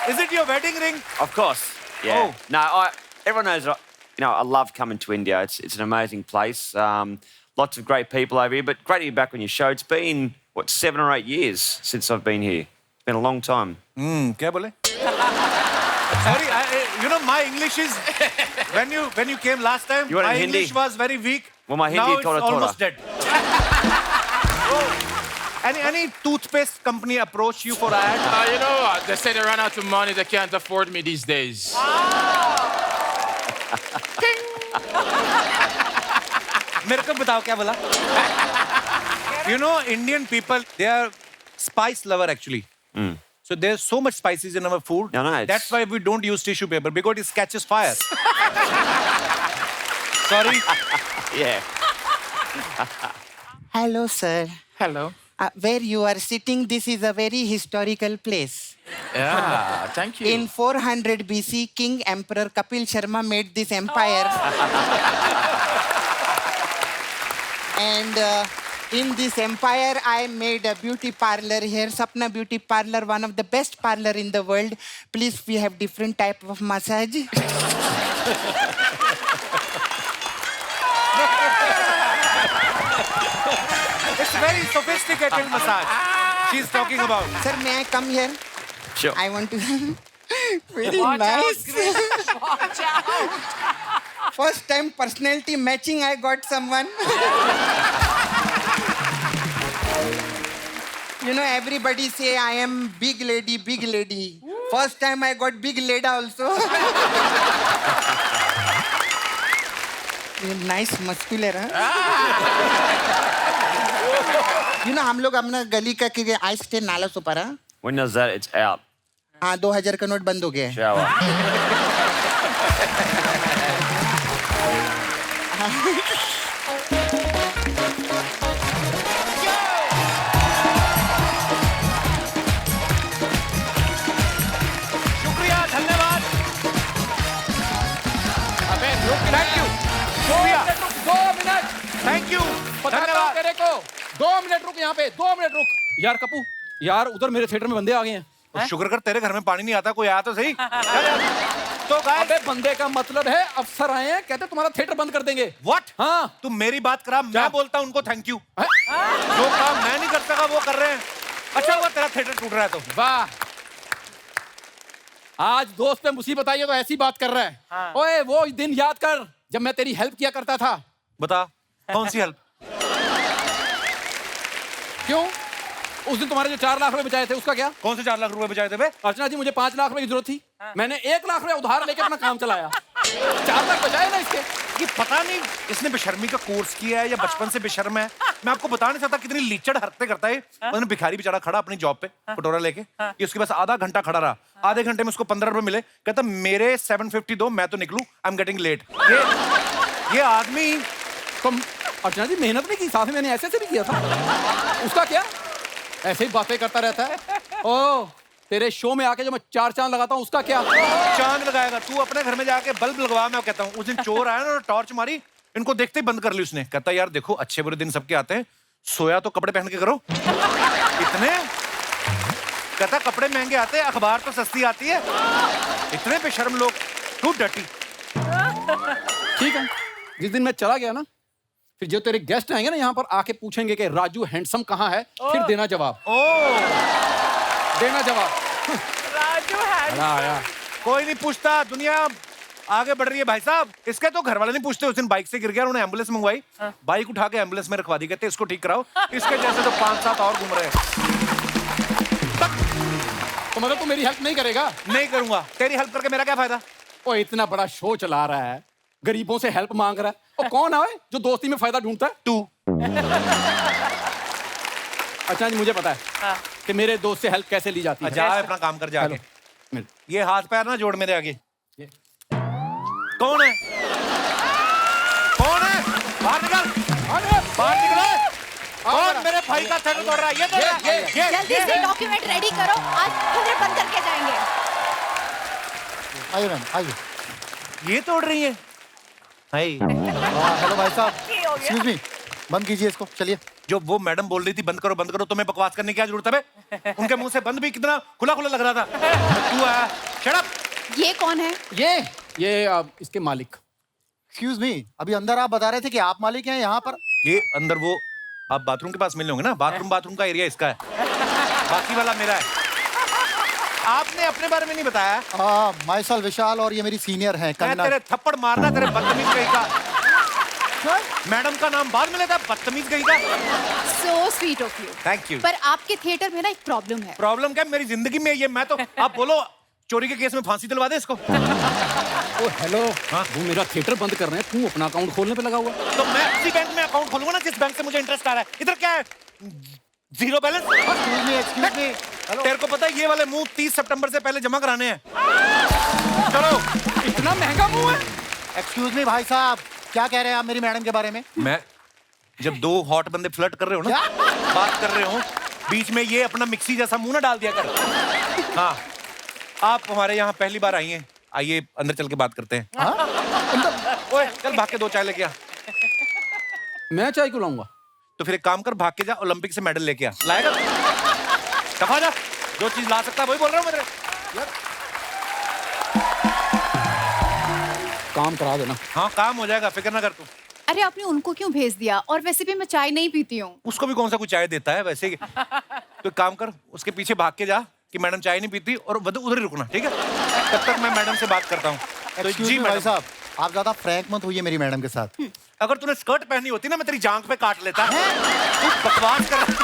Is it your wedding ring? Of course. Yeah. Oh. No, everyone knows. I love coming to India. It's an amazing place. Lots of great people over here. But great to be back on your show. It's been 7 or 8 years since I've been here. It's been a long time. क्या बोले? Sorry, my English is when you came last time. You want it My in Hindi? English was very weak. Well, my Hindi now it's thoda. almost dead. Any toothpaste company approach you for ad? You know what? They say they run out of money. They can't afford me these days. मेरे को बताओ क्या बोला? You know, Indian people, they are spice lover actually. So there's so much spices in our food. Yeah, no, That's why we don't use tissue paper because it catches fire. Sorry. Yeah. Hello, sir. Hello. Where you are sitting, this is a very historical place. Yeah, thank you. In 400 BC, King Emperor Kapil Sharma made this empire. And in this empire, I made a beauty parlor here, Sapna Beauty Parlor, one of the best parlor in the world. Please, we have different type of massage. It's very sophisticated massage she's talking about. Sir, may I come here? Sure. I want to... Very nice. First time personality matching, I got someone. You know, everybody say I am big lady, big lady. First time I got big leda also. Nice muscular, huh? You know, हम लोग अपना गली का के ice stay नाला Sopara. When does that? It's out. हाँ, 2000 का note बंद हो गया है. Shower. शुक्रिया, धन्यवाद. अबे रुक ना. Thank you. शुक्रिया. 2 मिनट. Thank you. बताता हूँ धन्यवाद. तेरे को. 2 मिनट रुक यहाँ पे. 2 मिनट रुक. यार कपूर, यार उधर मेरे थिएटर में बंदे आ गए हैं. शुक्र कर तेरे घर में पानी नहीं आता, कोई आया तो सही. तो गाइस, अबे बंदे का मतलब है अफसर आए हैं, कहते तुम्हारा थिएटर बंद कर देंगे. व्हाट? हाँ. तुम मेरी बात करा, मैं बोलता हूं उनको थैंक यू. जो काम मैं नहीं कर सका वो कर रहे हैं. अच्छा हुआ तेरा थिएटर टूट रहा है तो. वाह. आज दोस्त पे मुसीबत आई है तो ऐसी बात कर रहा है. ओए वो दिन याद कर जब मैं तेरी हेल्प किया करता था. बता कौन सी हेल्प? क्यों? उस दिन तुम्हारे जो 4 लाख रुपए बचाए थे उसका क्या? कौन से 4 लाख रुपए बचाए थे बे? अर्चना जी, मुझे 5 लाख रुपए की जरूरत थी. मैंने 1 लाख रुपए उधार लेके अपना काम चलाया. 4 लाख बचाए ना इसके. ये पता नहीं इसने बेशर्मी का कोर्स किया है या बचपन से बेशर्म है. मैं आपको बता नहीं सकता कितनी लीचड़ हरकतें करता है. उन्होंने भिखारी बेचारा खड़ा अपनी जॉब पे कटोरा लेके, ये उसके पास आधा घंटा खड़ा रहा. आधे घंटे में उसको 15 रुपए मिले. कहता मेरे 750 दो, मैं तो निकलूं, आई एम गेटिंग लेट. ये आदमी. तुम अर्चना जी मेहनत नहीं की, साथ में मैंने ऐसे से भी किया था. उसका क्या? ऐसे ही बातें करता रहता है. ओ तेरे शो में आके जो मैं 4 चांद लगाता हूँ उसका क्या? चांद लगाएगा तू अपने घर में जाके बल्ब लगवा. मैं कहता हूँ उस दिन चोर आया ना, टॉर्च मारी, इनको देखते ही बंद कर ली उसने. कहता यार देखो अच्छे बुरे दिन सबके आते हैं, सोया तो कपड़े पहन के करो. इतने कहता कपड़े महंगे आते हैं, अखबार तो सस्ती आती है. इतने बेशर्म लोग. Too dirty. ठीक है, जिस दिन मैं चला गया ना, फिर जो तेरे गेस्ट आएंगे ना यहाँ पर आके पूछेंगे कि राजू हैंडसम कहाँ है, फिर देना जवाब. देना जवाब. राजू है. कोई नहीं पूछता, दुनिया आगे बढ़ रही है भाई साहब. इसके तो घर वाले नहीं पूछते. उस दिन बाइक से गिर गया, उन्होंने एम्बुलेंस मंगवाई. बाइक उठा के एम्बुलेंस में रखवा दी, कहते इसको ठीक कराओ. इसके जैसे तो 5-7 और घूम रहे हैं. तो मतलब तू मेरी हेल्प नहीं करेगा? नहीं करूंगा. तेरी हेल्प करके मेरा क्या फायदा? वो इतना बड़ा शो चला रहा है, गरीबों से हेल्प मांग रहा है. और कौन है जो दोस्ती में फायदा ढूंढता है? तू. अच्छा जी, मुझे पता है कि मेरे दोस्त से हेल्प कैसे ली जाती है. जा अपना काम कर जाके. मिल. ये हाथ पैर ना जोड़ मेरे आगे. कौन है? कौन है? बाहर निकल. बाहर निकलो. कौन मेरे भाई का थिएटर तोड़ रहा है? ये जल्दी से डॉक्यूमेंट रेडी करो, आज थिएटर बंद करके जाएंगे. आइए मैम, आइए. ये तोड़ रही है. हेलो भाई साहब, एक्सक्यूज मी, बंद कीजिए इसको. चलिए. जो वो मैडम बोल रही थी बंद करो, तो मैं बकवास करने की क्या जरूरत है बे? उनके मुंह से बंद भी कितना खुला खुला लग रहा था। तू आया, शट अप। ये कौन है? ये इसके मालिक। एक्सक्यूज मी, अभी अंदर आप बता रहे थे कि आप मालिक हैं यहाँ पर। ये अंदर वो आप बाथरूम के पास मिलने होंगे ना, बाथरूम का एरिया इसका है, बाकी वाला मेरा है। आपने अपने बारे में नहीं बताया। माइसल विशाल और ये मेरी सीनियर हैं मैं कंगना। तेरे थप्पड़ मारना, तेरे बदतमीज कहीं का। मैडम का नाम बाद में लेता, बदतमीज कहीं का। So sweet of you. Thank you. पर आपके थिएटर में ना एक प्रॉब्लम है। प्रॉब्लम क्या है मेरी जिंदगी में? ये मैं तो आप बोलो चोरी के केस में फांसी दिलवा दे इसको। ओ हेलो, हाँ? वो मेरा थिएटर बंद कर रहे हैं, तू अपना अकाउंट खोलने पे लगा हुआ है। तो मैं उसी बैंक में अकाउंट खोलूंगा ना जिस बैंक से मुझे इंटरेस्ट आ रहा है। इधर क्या है, जीरो बैलेंस। Excuse me. तेरे को पता है ये वाले मुंह 30 सितंबर से पहले जमा कराने हैं। चलो। इतना महंगा मुंह है। एक्सक्यूज मी भाई साहब, क्या कह रहे हैं आप मेरी मैडम के बारे में? मैं जब दो हॉट बंदे फ्लर्ट कर रहे हो ना, बात कर रहे हो, बीच में ये अपना मिक्सी जैसा मुंह ना डाल दिया कर। हाँ, आप हमारे यहाँ पहली बार आई हैं, आइए अंदर चल के बात करते हैं। ओए चल भाग के 2 चाय लेके आ। मैं चाय क्यों लाऊंगा? तो फिर एक काम कर, भाग के जा, ओलंपिक से मेडल लेके आ। लाएगा? दफा जा, जो चीज ला सकता है वही बोल रहा हूँ मैं तेरे। काम करा देना। हाँ काम हो जाएगा, फिक्र ना कर तू। अरे आपने उनको क्यों भेज दिया? और वैसे भी मैं चाय नहीं पीती हूँ। उसको भी कौन सा कुछ चाय देता है वैसे। तो एक काम कर, उसके पीछे भाग के जा कि मैडम चाय नहीं पीती, और उधर ही रुकना, ठीक है? तब तक मैं मैडम से बात करता हूँ। तो Excuse जी me, भाई मैडम, साहब, आप ज्यादा फ्रैंक मत होइए मेरी मैडम के साथ। अगर तूने स्कर्ट पहनी होती ना मैं तेरी जांघ पे काट लेता। तू बकवास कर रहा।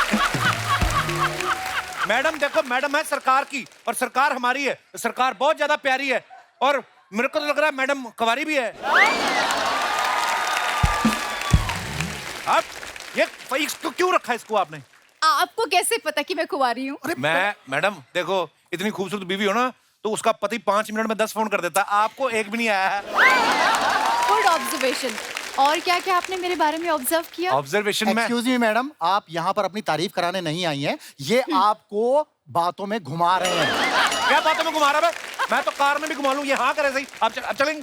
मैडम देखो, मैडम है सरकार की और सरकार हमारी है। सरकार बहुत ज्यादा प्यारी है और मेरे को तो लग रहा है मैडम कुंवारी भी है। अब ये इसको क्यों रखा है इसको आपने? आपको कैसे पता कि मैं कुंवारी हूँ? मैं मैडम देखो, इतनी खूबसूरत बीवी हो ना तो उसका पति 5 मिनट में 10 फोन कर देता, आपको एक भी नहीं आया है। Good observation. और क्या क्या आपने मेरे बारे में ऑब्जर्व किया? ऑब्जर्वेशन में एक्सक्यूज मी मैडम, आप यहाँ पर अपनी तारीफ कराने नहीं आई हैं, ये आपको बातों में घुमा रहे हैं। क्या बातों में घुमा रहा है? मैं तो कार में भी घुमा लूं, ये हाँ करे सही। आप चलेंगे?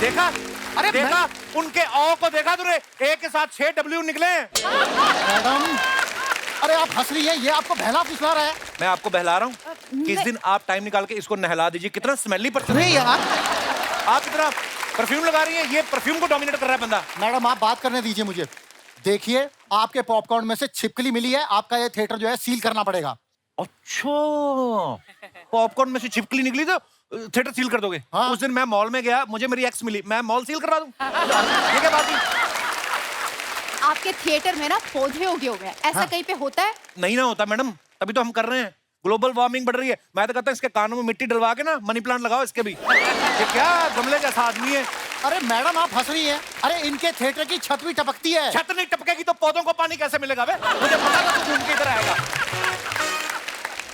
देखा? अरे देखा उनके औ को देखा तूने? ए के साथ 6 W निकले हैं। मैडम, अरे आप हंस रही हैं, ये आपको बहला फुसला रहा है। मैं आपको बहला रहा हूँ। किस दिन आप टाइम निकाल के इसको नहला दीजिए। कितना स्मेली पर्सन अरे है यार, आप, इतना परफ्यूम लगा रही हैं, ये परफ्यूम को डोमिनेट कर रहा है बंदा। मैडम आप बात करने दीजिए मुझे। देखिए, आपके पॉपकॉर्न में से छिपकली मिली है, आपका ये थिएटर जो है सील करना पड़ेगा। अच्छा, पॉपकॉर्न में से छिपकली निकली तो थिएटर सील कर दोगे? हाँ। उस दिन मैं मॉल में गया, मुझे मेरी एक्स मिली, मैं मॉल सील करवा दूं? ये क्या बात है? आपके थिएटर में ना पौधे उगे हुए हैं, ऐसा कहीं पे होता है? नहीं ना होता मैडम, तभी तो हम कर रहे हैं। ग्लोबल वार्मिंग बढ़ रही है। मैं तो कहता हूँ इसके कानों में मिट्टी डलवा के ना मनी प्लांट लगाओ इसके भी। ये क्या गमले जैसा आदमी है? अरे मैडम आप हंस रही हैं, अरे इनके थिएटर की छत भी टपकती है। छत नहीं टपकेगी तो पौधों को पानी कैसे मिलेगा बे? मुझे पता था तू घूम के इधर आएगा।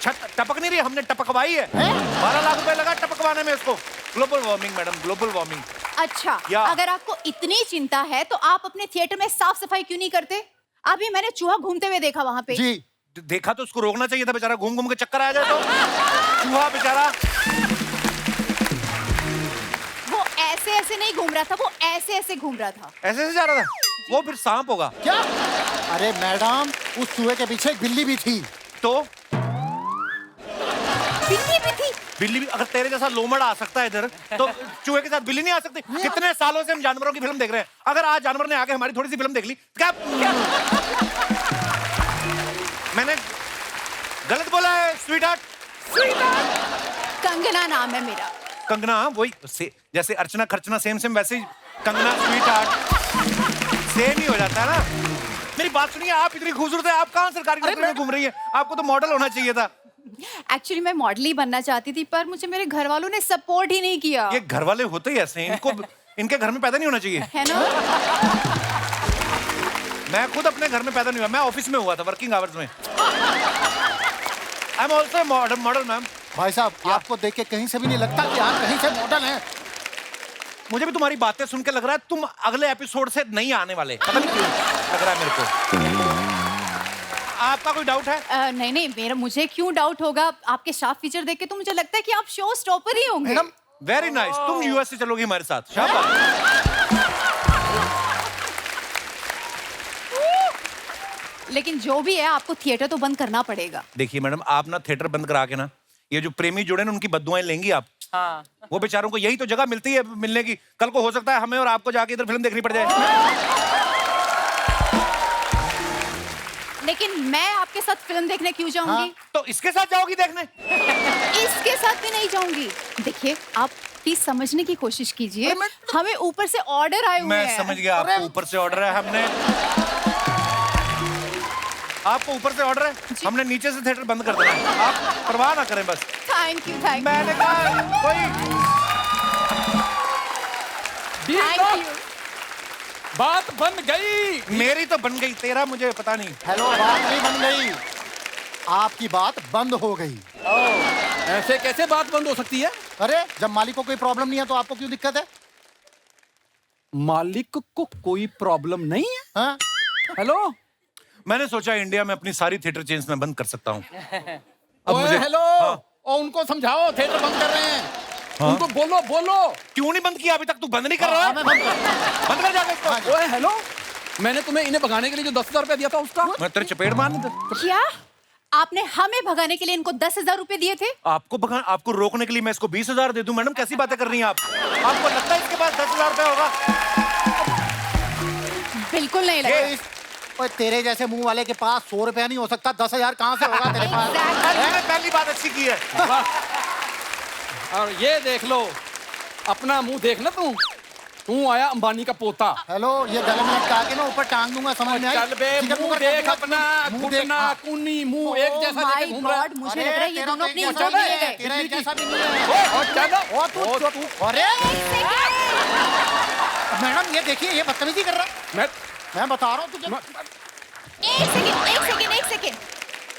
छत टपक नहीं रही, हमने टपकवाई है। 12 लाख रुपए लगा टपकवाने में इसको। Global warming madam, global warming. अच्छा, या। अगर आपको इतनी चिंता है तो आप अपने थिएटर में साफ सफाई क्यों नहीं करते? अभी मैंने चूहा घूमते हुए देखा वहां पे। जी, देखा तो उसको रोकना चाहिए था बेचारा, घूम घूम के चक्कर आ जाए तो। चूहा बेचारा वो ऐसे ऐसे नहीं घूम रहा था, वो ऐसे ऐसे घूम रहा था। ऐसे ऐसे जा रहा था, वो फिर सांप होगा। क्या? अरे मैडम, उस चूहे के पीछे एक बिल्ली भी थी। तो बिल्ली भी थी? बिल्ली भी, अगर तेरे जैसा लोमड़ आ सकता है इधर तो चूहे के साथ बिल्ली नहीं आ सकती? कितने सालों से हम जानवरों की फिल्म देख रहे हैं, अगर आज जानवर ने आके हमारी थोड़ी सी फिल्म देख ली क्या? मैंने गलत बोला है? Sweet heart? कंगना नाम है मेरा। कंगना, वही जैसे अर्चना खर्चना सेम सेम, वैसे ही कंगना स्वीट हार्ट सेम ही हो जाता है ना। मेरी बात सुनिए, आप इतनी खूबसूरत है, आप कहाँ सरकारी नौकरी में घूम रही है? आपको तो मॉडल होना चाहिए था। एक्चुअली मैं मॉडल ही बनना चाहती थी, पर मुझे मेरे घर वालों ने सपोर्ट ही नहीं किया। ये घर वाले होते ही ऐसे हैं, इनको इनके घर में पैदा नहीं होना चाहिए। है ना? मैं खुद अपने घर में पैदा नहीं हुआ, मैं ऑफिस में हुआ था, वर्किंग आवर्स में। I am also model ma'am. भाई साहब, आपको देख के कहीं से भी नहीं लगता कि आप कहीं से मॉडल हैं। मुझे भी तुम्हारी बातें सुन के लग रहा है तुम अगले एपिसोड से नहीं आने वाले, पता नहीं क्यों लग रहा है मेरे को। आपका कोई डाउट है? नहीं नहीं, मेरा मुझे क्यों डाउट होगा? आपके शार्प फीचर देख के तो मुझे लगता है कि आप शो स्टॉपर ही होंगे। मैडम, वेरी नाइस, तुम यूएस से चलोगी हमारे साथ। शाबाश। लेकिन जो भी है आपको थिएटर तो बंद करना पड़ेगा। देखिए मैडम, आप ना थिएटर बंद करा के ना, ये जो प्रेमी जुड़े ना उनकी बद्दुआएं लेंगी आप। हाँ। वो बेचारों को यही तो जगह मिलती है मिलने की। कल को हो सकता है हमें और आपको जाके इधर फिल्म देखनी पड़ जाए। लेकिन मैं आपके साथ फिल्म देखने क्यों जाऊंगी? तो इसके साथ जाओगी देखने? इसके साथ भी नहीं जाऊंगी। देखिए आप प्लीज समझने की कोशिश कीजिए, हमें ऊपर से ऑर्डर आए हुए हैं। मैं समझ गया, आपको ऊपर से ऑर्डर है। आपको ऊपर से ऑर्डर है, हमने नीचे से थिएटर बंद कर देना है। आप परवाह ना करें बस। थैंक यू मैंने कहा कोई थैंक यू। बात बन गई। मेरी तो बन गई, तेरा मुझे पता नहीं। हेलो, बात नहीं बन गई, आपकी बात बंद हो गई। ऐसे कैसे बात बंद हो सकती है? अरे जब मालिक को कोई प्रॉब्लम नहीं है तो आपको क्यों दिक्कत है? मालिक को कोई प्रॉब्लम नहीं है? हाँ? हेलो, मैंने सोचा इंडिया में अपनी सारी थिएटर चेन्स में बंद कर सकता हूँ। अब ओए मुझे हेलो, और उनको समझाओ थिएटर बंद कर रहे हैं। उनको बोलो बोलो। क्यों नहीं बंद किया अभी तक? तू बंद नहीं कर रहा है? मैं बंद कर- बंद कर जाके इसको। ओए हेलो, मैंने तुम्हें इन्हें भगाने के लिए जो 10,000 रुपया दिया था उसका। मैं तेरे चपेट मारने दे। क्या आपने हमें भगाने के लिए इनको 10,000 रुपए दिए थे? आपको रोकने के लिए मैं इसको 20,000 दे दूं? मैडम कैसी बातें कर रही हैं आप? आपको लगता है इसके पास 10,000 रुपया होगा? बिल्कुल नहीं लगा। ओए, तेरे जैसे मुंह वाले के पास 100 रुपया नहीं हो सकता, 10,000 कहाँ से होगा तेरे पास? मैंने पहली बात अच्छी की है। और ये देख लो, अपना मुंह देख ना तू आया अंबानी का पोता। हेलो, ये गले में लटका के ना ऊपर टांग दूंगा, समझ में आई? चल बे, चिकन मुंह मुकर देख कर अपना, मुंह देख। घुटना, हाँ। कुन्नी, मुंह एक जैसा Oh लेके my घूम रहा है। God, मुझे अरे, लग रहा है ये तेरा दोनों तो अपनी एक इंसान जैसा लिए भी है, गए। तेरा एक जैसा भी नहीं है। और चलो, ओ, तू अरे मैडम ये देखिए, ये बदतमीजी कर रहा है। मैं बता रहा हूँ तुझे। एक सेकंड।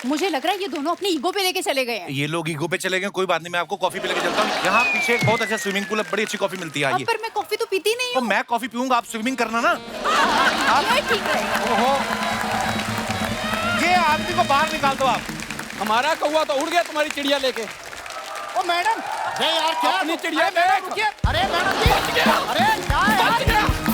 मुझे लग रहा है ये दोनों अपनी ईगो पे लेके चले गए हैं। ये लोग ईगो पे चले गए, कोई बात नहीं, मैं आपको कॉफी पे लेके चलता हूँ। यहाँ पीछे एक बहुत अच्छा स्विमिंग पूल है, बड़ी अच्छी कॉफी मिलती है। अब आइए। पर मैं कॉफी तो पीती नहीं तो हूँ। मैं कॉफी पीऊंगा, आप स्विमिंग करना ना। ये ठीक है। ओहो, ये आदमी को बाहर निकाल दो आप। हमारा कौवा तो उड़ गया तुम्हारी चिड़िया लेके। ओ मैडम, ये यार क्या? अपनी चिड़िया अरे मैडम, देख। रुकिए। अरे मैडम जी, अरे क्या है यार?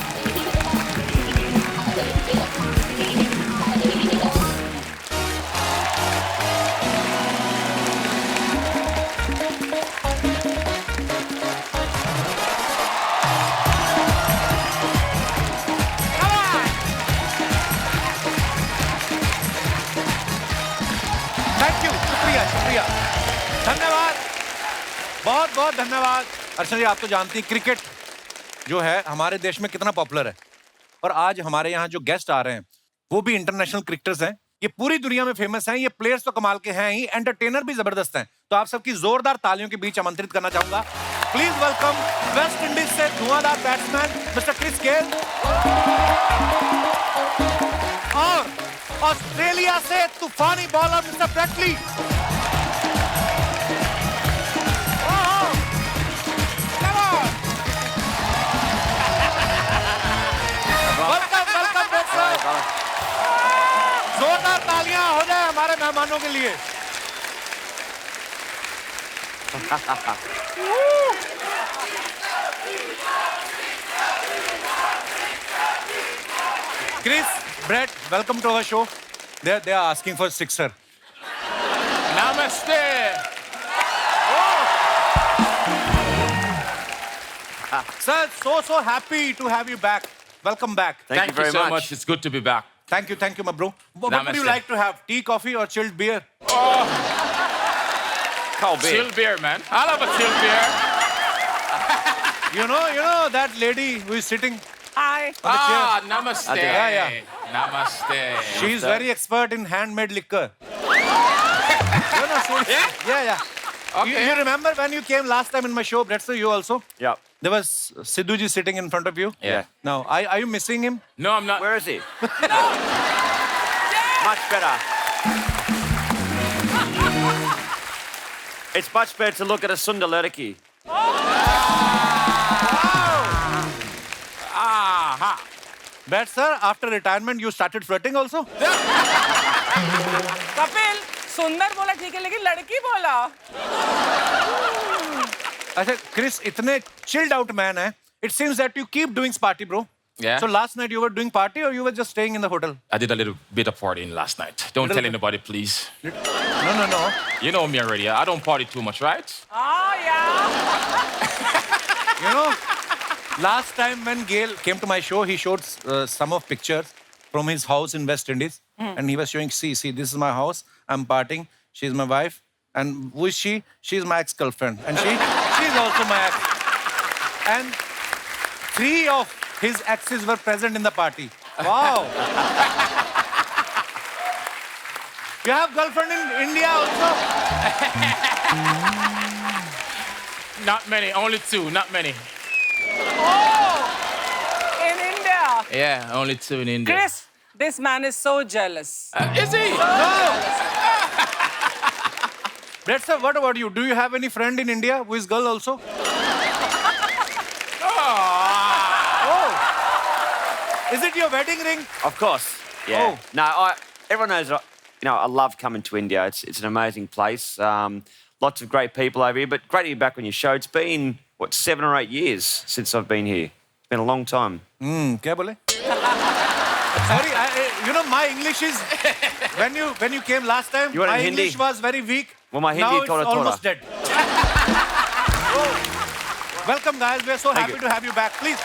थैंक यू, शुक्रिया। धन्यवाद, बहुत बहुत धन्यवाद। अर्चना जी, आप तो जानती हैं क्रिकेट जो है हमारे देश में कितना पॉपुलर है, और आज हमारे यहाँ जो गेस्ट आ रहे हैं वो भी इंटरनेशनल क्रिकेटर्स हैं। ये पूरी दुनिया में फेमस हैं। ये प्लेयर्स तो कमाल के हैं ही, एंटरटेनर भी जबरदस्त हैं। तो आप सबकी जोरदार तालियों के बीच आमंत्रित करना चाहूंगा। प्लीज वेलकम वेस्ट इंडीज से धुआंधार बैट्समैन मिस्टर क्रिस गेल, और ऑस्ट्रेलिया से तूफानी बॉलर मिस्टर ब्रेटली। वेलकम। जोरदार तालियां हो जाए हमारे मेहमानों के लिए। Chris, Brett, welcome to our show. They are asking for sixer. Namaste. Sir, so happy to have you back. Welcome back. Thank you very so much. much. It's good to be back. Thank you, my bro. What would you Namaste. like to have? Tea, coffee, or chilled beer? Cold beer. Chill beer, man. I love a chill beer. You know that lady who is sitting. Hi. Ah, namaste. Yeah. Namaste. She is very expert in handmade liquor. Yeah. Okay. You remember when you came last time in my show, Brett, sir, you also? Yep. There was Sidhu ji sitting in front of you. Yeah. Now, are you missing him? No, I'm not. Where is he? Much better. It's much better to look at a Sundar Leraki. Aha. Brett, sir, after retirement, you started flirting also? Kapil सुंदर बोला ठीक है लेकिन लड़की बोला। अच्छा, Chris, इतने chilled out man है. It seems that you keep doing party, bro. Yeah? So last night you were doing party or you were just staying in the hotel? I did a little bit of partying last night. Don't Little tell bit. anybody, please. No. You know me already. I don't party too much, right? Oh, yeah. You know, last time when Gail came to my show, he showed some of pictures from his house in West Indies. And he was showing, see, this is my house. I'm partying. She's my wife. And who is she? She's my ex-girlfriend. And she's also my ex. And 3 of his exes were present in the party. Wow. You have girlfriend in India also? Not many. Only 2. Not many. In India. Yeah, only 2 in India. Chris, this man is so jealous. Is he? Brett sir, what about you? Do you have any friend in India who is girl also? Is it your wedding ring? Of course. Yeah. Oh. No, everyone knows. I love coming to India. It's an amazing place. Lots of great people over here. But great to be back on your show. It's been 7 or 8 years since I've been here. It's been a long time. क्या बोले? Sorry, my English is when you came last time. You want it My in Hindi? English was very weak. Well, my Hindi now it's thoda. almost dead. Welcome, guys. We're so happy you. to have you back. Please.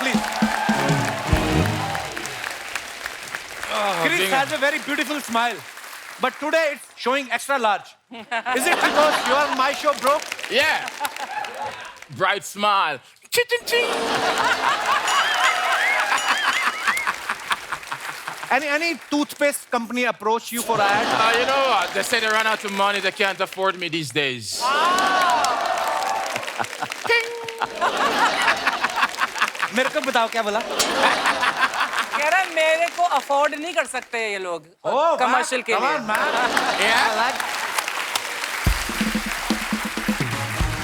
Chris has a very beautiful smile, but today it's showing extra large. Is it because you are on my show, bro? Yeah. Bright smile. Ching. Any toothpaste company approach you for ad? You know what? They say they run out of money. They can't afford me these days. मेरे को बताओ क्या बोला? कह रहा है मेरे को अफोर्ड नहीं कर सकते ये लोग कमर्शियल के Come लिए on, man. Yeah?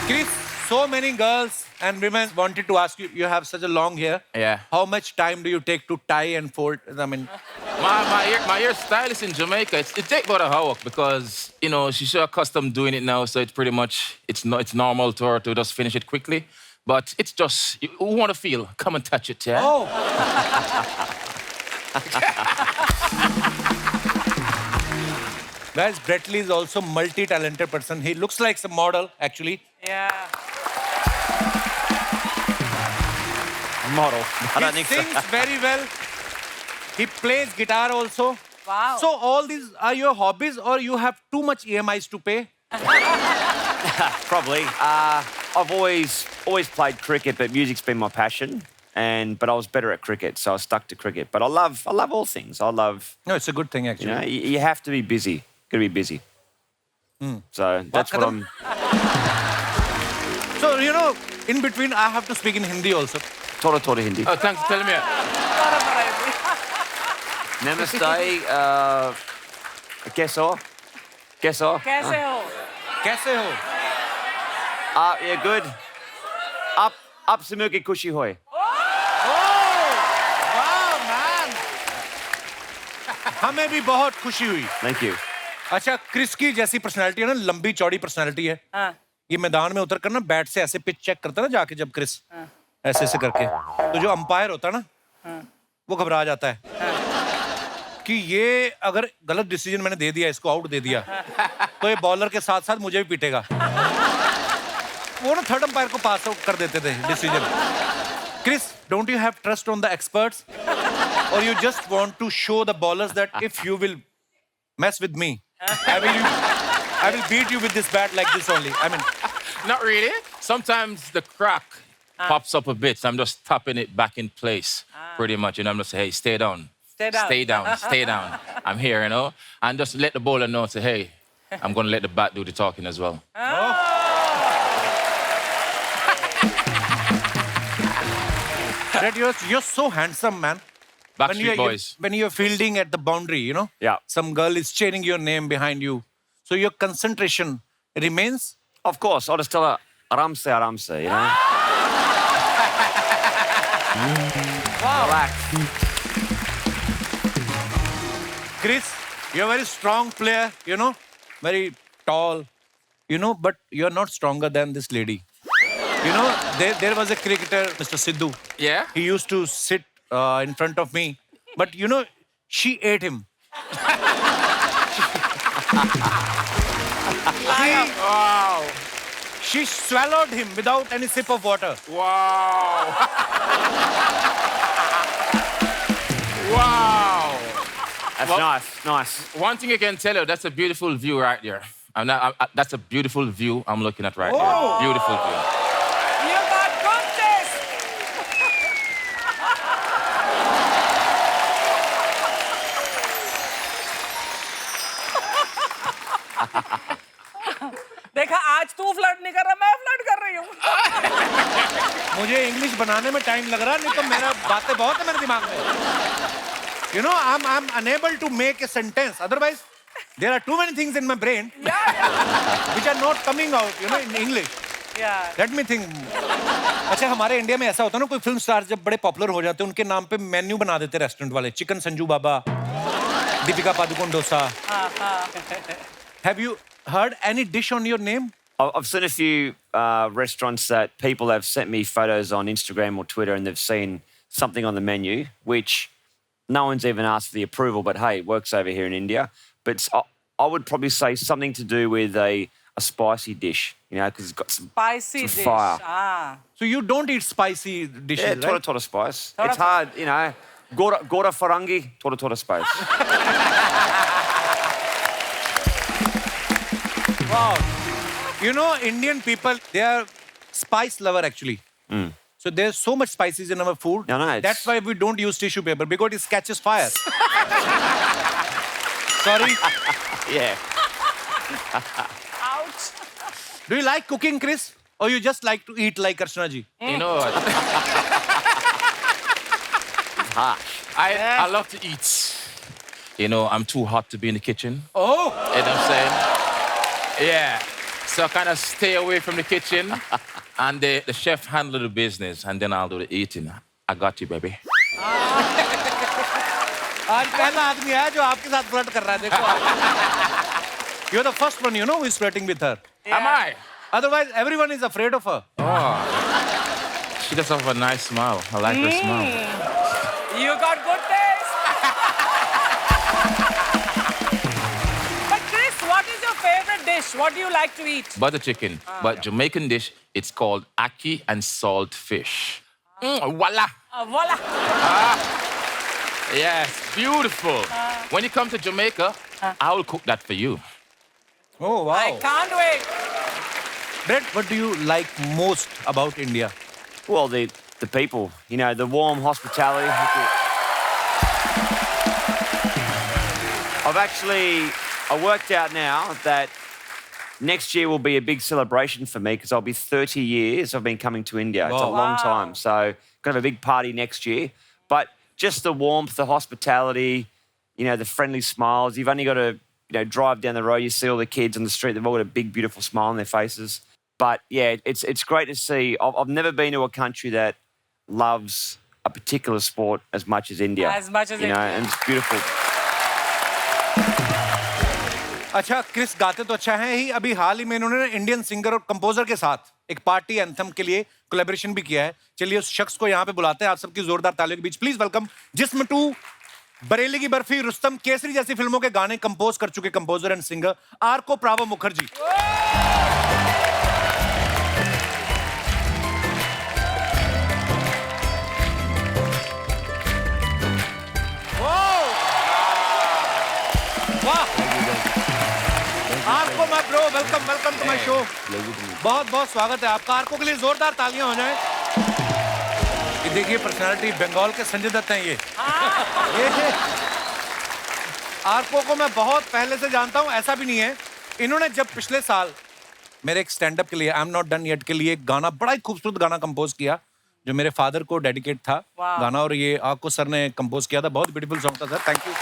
Chris, so many girls and women wanted to ask you. You have such a long hair. Yeah. How much time do you take to tie and fold? I mean, My hairstylist in Jamaica, it takes about an hour because, she's so accustomed doing it now, so it's pretty much, it's normal to her to just finish it quickly. But it's just, you want to feel, come and touch it, yeah? oh. Guys, Brett Lee is also multi-talented person. He looks like some model, actually. Yeah. Model. I don't He think sings so. very well. He plays guitar also. Wow. So all these are your hobbies or you have too much EMIs to pay? Probably. I've always played cricket, but music's been my passion. But I was better at cricket, so I stuck to cricket. But I love all things. I love, No, it's a good thing, actually. you have to be busy. Got to be busy. So that's what I'm. So, in between, I have to speak in Hindi also. Thoda Hindi. Oh, thanks for telling me. Namaste. Keso. कैसे हो Kaise ho? Yeah, good. Up se milke khushi hoy. Wow, man! हमें भी बहुत खुशी हुई. Thank you. अच्छा, Chris की जैसी पर्सनालिटी है ना, लंबी चौड़ी पर्सनालिटी है. हाँ. ये मैदान में उतर कर ना बैट से ऐसे पिच चेक करता है ना जाके जब क्रिस ऐसे करके, तो जो अंपायर होता है ना, वो घबरा जाता है कि ये अगर गलत डिसीजन मैंने दे दिया, इसको आउट दे दिया, तो ये बॉलर के साथ साथ मुझे भी पीटेगा. वो ना थर्ड अंपायर को पास आउट कर देते थे decision. Chris, don't you have trust on the experts और you just want to show the bowlers that if you will mess with me, I will beat you with this bat like this only. I mean, Not really. Sometimes the crack pops up a bit, so I'm just tapping it back in place, pretty much. I'm just hey, stay down. Stay down. Stay down. Stay down. I'm here, and just let the bowler know, say, hey, I'm going to let the bat do the talking as well. Brett, you're so handsome, man. Backstreet Boys. When you're fielding at the boundary, Yeah. some girl is chanting your name behind you. So your concentration remains. Of course, I'll just tell her, aramse, Relax. Chris, you're a very strong player, very tall, but you're not stronger than this lady. There was a cricketer, Mr. Sidhu. Yeah? He used to sit in front of me, but you know, she ate him. She swallowed him without any sip of water. Wow. Wow. That's Well- nice, nice. One thing I can tell you, that's a beautiful view right there. That's a beautiful view I'm looking at right there. Beautiful view. You got good taste. देखा आज तू flirt नहीं कर रहा मैं flirt कर रही हूँ मुझे इंग्लिश बनाने में टाइम लग रहा, नहीं तो मेरा बातें बहुत है मेरे दिमाग में. You know, I'm unable to make a sentence. Otherwise, there are too many things in my brain which are not coming out, you know, in English. Yeah. Let me think. अच्छा, हमारे इंडिया में ऐसा होता है ना, कोई film star जब बड़े पॉपुलर हो जाते हैं, उनके नाम पे मेन्यू बना देते रेस्टोरेंट वाले. Chicken Sanju Baba, Deepika Padukone dosa. Have you heard any dish on your name? I've seen a few restaurants that people have sent me photos on Instagram or Twitter, and they've seen something on the menu, which no one's even asked for the approval, but hey, it works over here in India. But I would probably say something to do with a spicy dish, you know, because it's got some Spicy some dish. fire. Ah. So you don't eat spicy dishes, Yeah, right? tora tora spice. Tora It's tora. hard, you know. Gora farangi, tora tora spice. Wow. You know, Indian people, they are spice lover actually. So there's so much spices in our food. No, it's- That's why we don't use tissue paper, because it catches fire. Sorry. Yeah. Ouch. Do you like cooking, Chris? Or you just like to eat like Archana ji? You know what? I love to eat. You know, I'm too hot to be in the kitchen. Oh. You know what I'm saying? Yeah. So I kind of stay away from the kitchen, and the chef handle the business, and then I'll do the eating. I got you, baby. आज पहला आदमी है जो आपके साथ flirt कर रहा है, देखो आप. You're the first one, you know, who is flirting with her. Am I? Otherwise, everyone is afraid of her. She does have a nice smile. I like her smile. You got good taste. But Chris, what is your favorite dish? What do you like to eat? Butter chicken. But Jamaican dish, it's called ackee and salt fish. Voila. Voila. Yes, beautiful. When you come to Jamaica, I will cook that for you. Oh, wow. I can't wait. Brett, what do you like most about India? Well, the people, you know, the warm hospitality. I worked out now that next year will be a big celebration for me because I'll be 30 years I've been coming to India. It's a Wow. long time. So going to have a big party next year. But just the warmth, the hospitality, you know, the friendly smiles. You've only got to, you know, drive down the road. You see all the kids on the street. They've all got a big, beautiful smile on their faces. But yeah, it's great to see. I've never been to a country that loves a particular sport as much as India. As much as you know, India. and it's beautiful. अच्छा, Chris गाते तो अच्छा है ही. अभी हाल ही में इन्होंने Indian singer और composer के साथ एक पार्टी एंथम के लिए कोलैबोरेशन भी किया है. चलिए उस शख्स को यहाँ पे बुलाते हैं. आप सबकी जोरदार तालियों के बीच प्लीज वेलकम जिस्म टू, बरेली की बर्फी, रुस्तम, केसरी जैसी फिल्मों के गाने कंपोज कर चुके composer and singer Arko Pravo Mukherjee. Arko my bro, welcome welcome to my show. बहुत बहुत स्वागत है आपका. आर्को के लिए जोरदार तालियां हो जाएं. ये देखिए पर्सनालिटी बंगाल के संजय दत्त हैं ये आर्को को मैं बहुत पहले से जानता हूं. ऐसा भी नहीं है, इन्होंने जब पिछले साल मेरे एक स्टैंड अप के लिए I am not done yet के लिए एक गाना, बड़ा ही खूबसूरत गाना कंपोज किया जो मेरे फादर को डेडिकेट था गाना, और ये आर्को सर ने कंपोज किया था. बहुत ब्यूटीफुल सॉन्ग था सर. Thank you.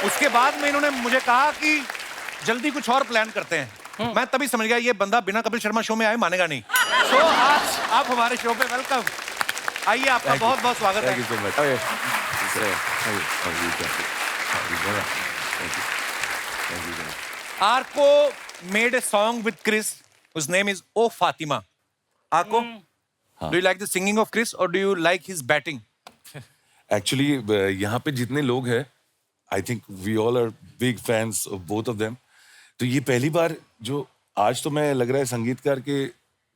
उसके बाद में इन्होंने मुझे कहा कि जल्दी कुछ और प्लान करते हैं. मैं तभी समझ गया ये बंदा बिना कपिल शर्मा शो में आए मानेगा नहीं. तो आज आप हमारे शो पे वेलकम. आइए, आपका बहुत बहुत स्वागत है. Arco made a song with Chris whose name is Oh Fatima. Arco, Do you like the singing of Chris or do you like his batting? Actually यहाँ पे जितने लोग हैं I think we all are big fans of both of them. तो ये पहली बार जो आज तो मैं लग रहा है संगीतकार के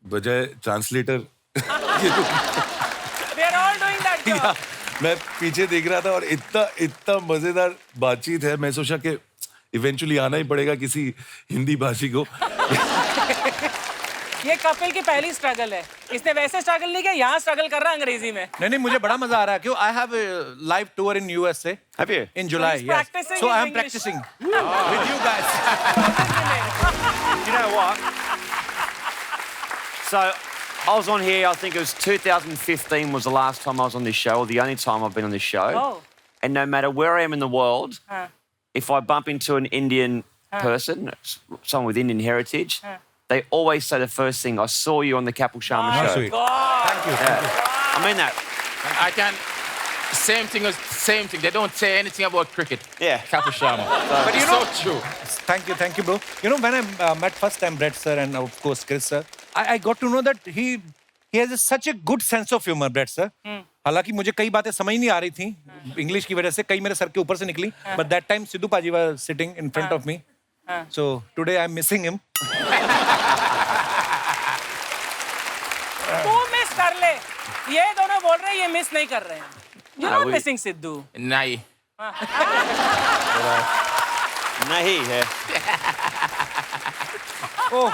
बजाय translator We are all doing that job. मैं पीछे देख रहा था और इतना इतना मजेदार बातचीत है. मैं सोचा कि इवेंचुअली आना ही पड़ेगा किसी हिंदी भाषी को. ये कपिल की पहली स्ट्रगल है. इसने वैसे स्ट्रगल नहीं किया, यहाँ स्ट्रगल कर रहा है अंग्रेजी में. नहीं, मुझे बड़ा मजा आ रहा है क्यों I have a live tour in USA. Have you? In July, he's yes. practicing So his I am English. practicing with you guys. You know what? So I was on here, I think it was 2015 was the last time I was on this show, or the only time I've been on this show. Oh. And no matter where I am in the world, if I bump into an Indian person, someone with Indian heritage, they always say the first thing, I saw you on the Kapil Sharma show. Sweet. Thank you. Yeah. I mean that. I can. Same thing. They don't say anything about cricket. Yeah. Kapil Sharma. But you it's know- so true. Thank you, bro. You know, when I met first time Brett sir and of course Chris sir, I got to know that he has such a good sense of humor, Brett sir. हालांकि मुझे कई बातें समझ नहीं आ रही थी English की वजह से, कई मेरे सर के ऊपर से निकली. But that time Sidhu Paji was sitting in front of me. So today I'm missing him. तू मिस कर ले. ये दोनों बोल रहे हैं ये मिस नहीं कर रहे हैं. You're not missing Sidhu. Nahi. Nahi hai. Oh,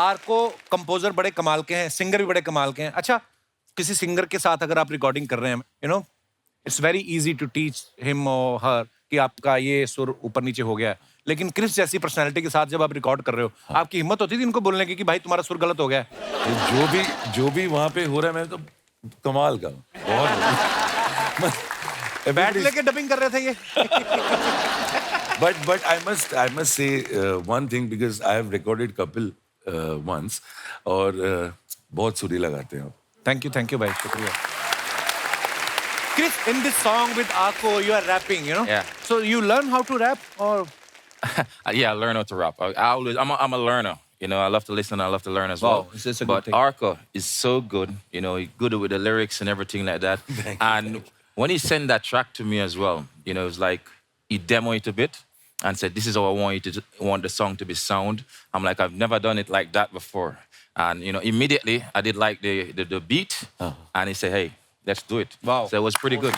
Arko composer बड़े कमाल के हैं, सिंगर भी बड़े कमाल के हैं. अच्छा, किसी सिंगर के साथ अगर आप रिकॉर्डिंग कर रहे हैं, you know, it's very easy to teach him और हर कि आपका ये सुर ऊपर नीचे हो गया है. लेकिन क्रिस जैसी पर्सनालिटी के साथ जब आप रिकॉर्ड कर रहे हो, आपकी हिम्मत होती थी इनको बोलने की कि भाई तुम्हारा सुर गलत हो गया है? जो भी वहाँ पे हो रहा है मैं तो कमाल का बहुत. बैट लेके डबिंग कर रहे थे ये. But I must say one thing because I have recorded Kapil once और बहुत सुरीला गाते हैं आप. Thank you भाई, शुक्रिया. Chris, in this song with Arko, you are rapping, you know? Yeah. So you learn how to rap or? Yeah, I learn how to rap. I'm a learner. You know, I love to listen. I love to learn as well. Wow, it's a good But thing. Arco is so good. You know, he's good with the lyrics and everything like that. And when he sent that track to me as well, you know, it was like he demoed it a bit and said, "This is how I want the song to be sound." I'm like, I've never done it like that before. And you know, immediately I did like the beat, and he said, "Hey, let's do it." Wow. So it was pretty good.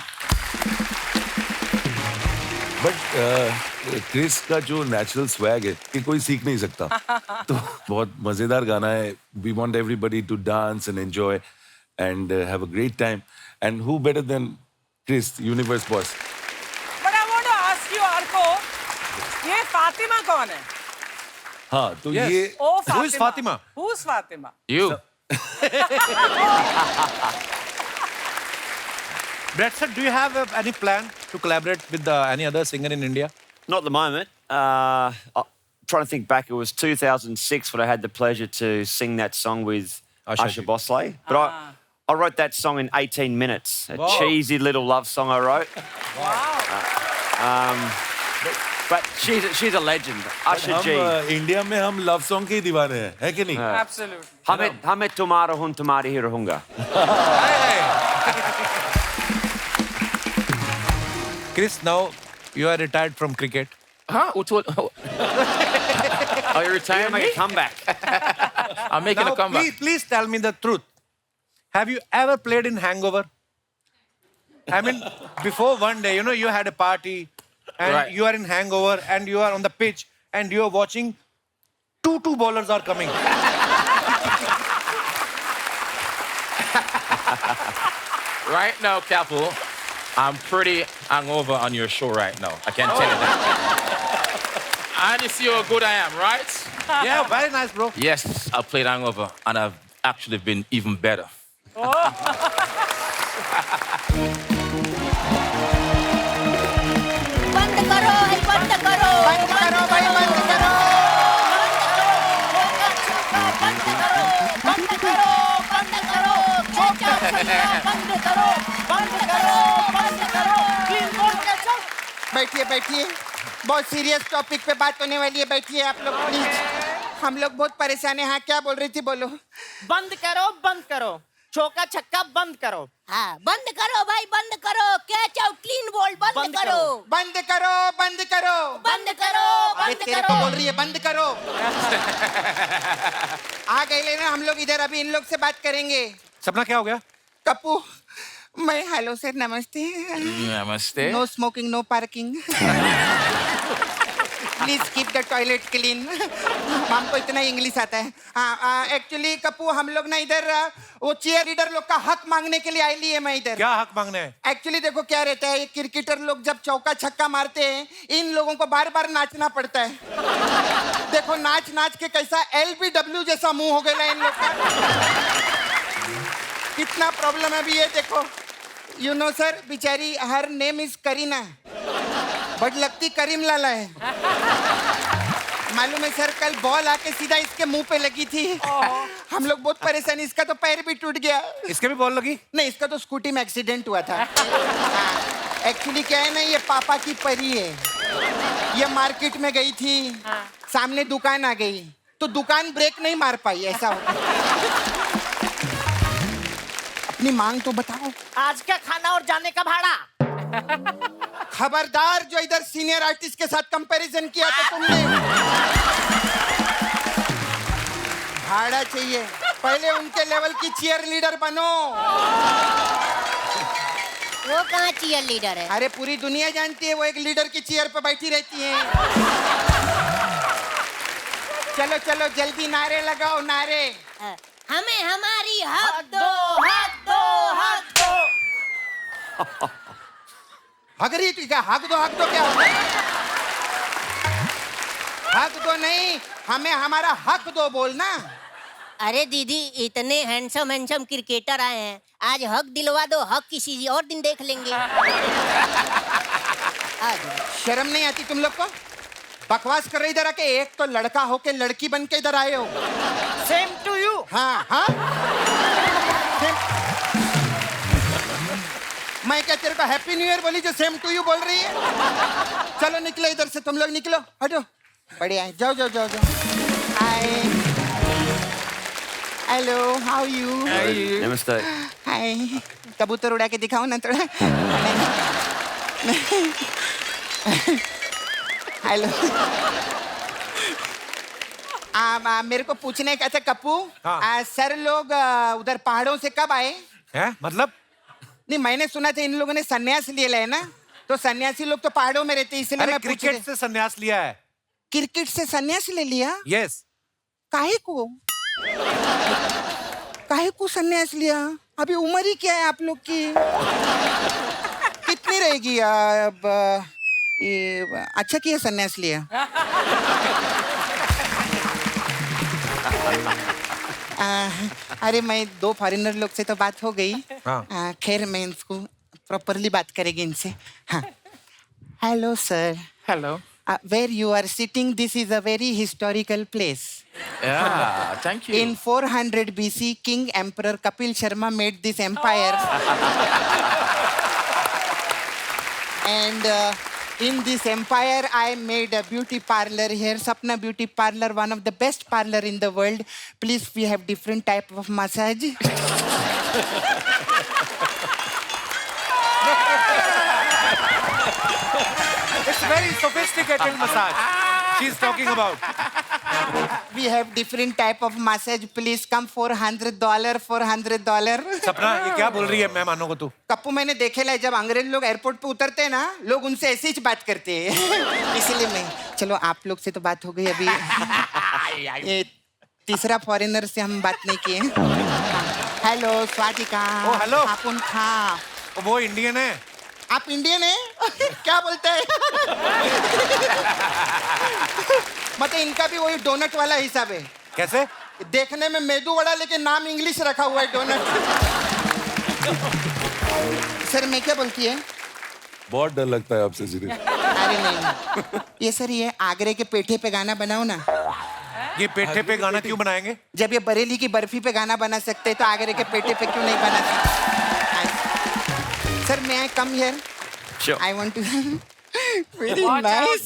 But Chris का जो natural swag है कि कोई सीख नहीं सकता. तो बहुत मजेदार गाना है. We want everybody to dance and enjoy and have a great time. And who better than Chris, universe boss. But I want to ask you, Arko, ये फातिमा कौन है? हाँ तो Yes. ये Oh, Who is Fatima? Who's Fatima? You. Brett sir, do you have any plan to collaborate with any other singer in India? Not at the moment. I'm trying to think back. It was 2006 when I had the pleasure to sing that song with Asha Asha ji. Bosley. But I wrote that song in 18 minutes. A Wow. cheesy little love song I wrote. Wow. But she's a legend. Asha G. हम India में हम love song के ही दीवाने हैं, है कि नहीं? Absolutely. Hame tumara hun tumari hirahunga. Chris, now you are retired from cricket. Huh? Who told? Are you retiring Make me? a comeback. I'm making Now, a comeback. please tell me the truth. Have you ever played in Hangover? I mean, before one day, you know, you had a party and Right. you are in Hangover and you are on the pitch and you are watching two bowlers are coming. Right now, Kapil, I'm pretty hungover on your show right now. I can tell you that. And you see how good I am, right? Yeah, very nice, bro. Yes, I played hungover, and I've actually been even better. बंद करो, बंद करो, बंद करो भाई, बंद करो. बंद करो, बंद करो, बंद करो, छोटा बंद करो, बंद करो, बंद करो, क्लीन बोर्ड का चौक. बैठिए बैठिए, बहुत सीरियस टॉपिक पे बात होने वाली है. बैठिए आप लोग प्लीज. हम लोग बहुत परेशान हैं. हाँ, क्या बोल रही थी, बोलो. बंद करो, बंद करो. चौका छक्का बंद करो। हाँ बंद करो भाई, बंद करो। कैच आउट, क्लीन बॉल, बंद करो। बंद करो, बंद करो, बंद करो, अरे बंद तेरे को करो। बोल रही है बंद करो। आ गए लेना हम लोग इधर, अभी इन लोग से बात करेंगे। सपना क्या हो गया? कप्पू, मैं हेलो सर, नमस्ते। Namaste. No smoking, no parking. Please keep the toilet clean. हमको इतना इंग्लिश आता है। हाँ एक्चुअली कप्पू, हम लोग ना इधर वो चीयर लीडर लोग का हक मांगने के लिए आई ली है मैं इधर। क्या हक मांगने है? एक्चुअली देखो क्या रहता है, ये क्रिकेटर लोग जब चौका छक्का मारते हैं, इन लोगों को बार बार नाचना पड़ता है। देखो नाच नाच के कैसा LBW जैसा मुंह हो गया इन लोग का। कितना प्रॉब्लम है अभी ये देखो। यू नो सर, बेचारी her name is Kareena, but लगती करीम लाला है। मालूम है सर, कल बॉल आके सीधा इसके मुंह पे लगी थी। हम लोग बहुत परेशान, इसका तो पैर भी टूट गया। इसके भी बॉल लगी? नहीं, इसका तो स्कूटी में एक्सीडेंट हुआ था। एक्चुअली क्या है ना, ये पापा की परी है। ये मार्केट में गई थी, सामने दुकान आ गई तो दुकान ब्रेक नहीं मार पाई, ऐसा हो। अपनी मांग तो बताओ। आज का खाना और जाने का भाड़ा। खबरदार, जो इधर सीनियर आर्टिस्ट के साथ कंपैरिजन किया तो तुमने। भाड़ा चाहिए, पहले उनके लेवल की चीयर लीडर बनो। वो कहाँ चीयर लीडर है? अरे पूरी दुनिया जानती है वो एक लीडर की चेयर पे बैठी रहती है। चलो चलो जल्दी नारे लगाओ, नारे। हमें हमारी हक दो, हक दो, हक दो। हक रही थी क्या? हक दो क्या होता है? हक दो नहीं, हमें हमारा हक दो बोलना। अरे दीदी, इतने हैंडसम हैंडसम क्रिकेटर आए हैं, आज हक दिलवा दो। हक किसी और दिन देख लेंगे। शर्म नहीं आती तुम लोग को? बकवास कर रहे इधर आके। एक तो लड़का होके लड़की बन के इधर आए हो। Same to you. हाँ हाँ, मैं क्या तेरे को हैप्पी न्यू ईयर बोली जो सेम टू यू बोल रही है? चलो निकलो इधर से, तुम लोग निकलो, हटो। बढ़िया है, जाओ जाओ जाओ जाओ। हाय, हेलो, हाउ यू? Namaste. हाय, कबूतर उड़ा के दिखाओ ना थोड़ा। हेलो। मेरे को पूछने का था कप्पू। हाँ। सर लोग उधर पहाड़ों से कब आए? हैं? मतलब? नहीं, मैंने सुना था इन लोगों ने सन्यास लिया है ना, तो सन्यासी लोग तो पहाड़ों में रहते हैं, इसलिए अरे मैं पूछ क्रिकेट से संन्यास लिया है। क्रिकेट से सन्यास ले लिया? यस। काहे को? काहे को सन्यास लिया? अभी उम्र ही क्या है आप लोग की? कितनी रहेगी अब? ये अच्छा किया सन्यास लिया। अरे मैं 2 फॉरेनर लोग से तो बात हो गई। हाँ। खैर मैं इसको प्रॉपरली बात करेंगे इनसे। हाँ, hello sir. Hello. Where you are sitting, this is a very historical place. Yeah, thank you. In 400 BC, King Emperor Kapil Sharma made this empire. And in this empire, I made a beauty parlor here, Sapna Beauty Parlor, one of the best parlor in the world. Please, we have different type of massage. It's very sophisticated massage she's talking about. We have different type of massage. Please come, $400, $400. सपना, ये क्या बोल रही है मेहमानों को तू? कप्पू, मैंने देखे ला, जब अंग्रेज लोग एयरपोर्ट पे उतरते हैं ना, लोग उनसे ऐसे ही बात करते हैं। इसलिए मैं, चलो आप लोग से तो बात हो गई अभी। ये तीसरा फॉरेनर से हम बात नहीं किए। हेलो स्वातिका। ओ, हेलो। आप उन खा। वो इंडियन है। आप इंडियन है? क्या बोलते हैं? मतलब इनका भी वही डोनट वाला हिसाब है। कैसे? देखने में मेदू वड़ा, लेकिन नाम इंग्लिश रखा हुआ है, डोनट। सर मैं क्या बोलती है? बहुत डर लगता है आपसे सीधे। अरे नहीं, ये सर ये आगरे के पेठे पे गाना बनाओ ना। ये पेठे पे गाना क्यों बनाएंगे? जब ये बरेली की बर्फी पे गाना बना सकते हैं तो आगरे के पेठे पे क्यों नहीं बना सकते? सर मैं I come here? Sure. I want to very nice.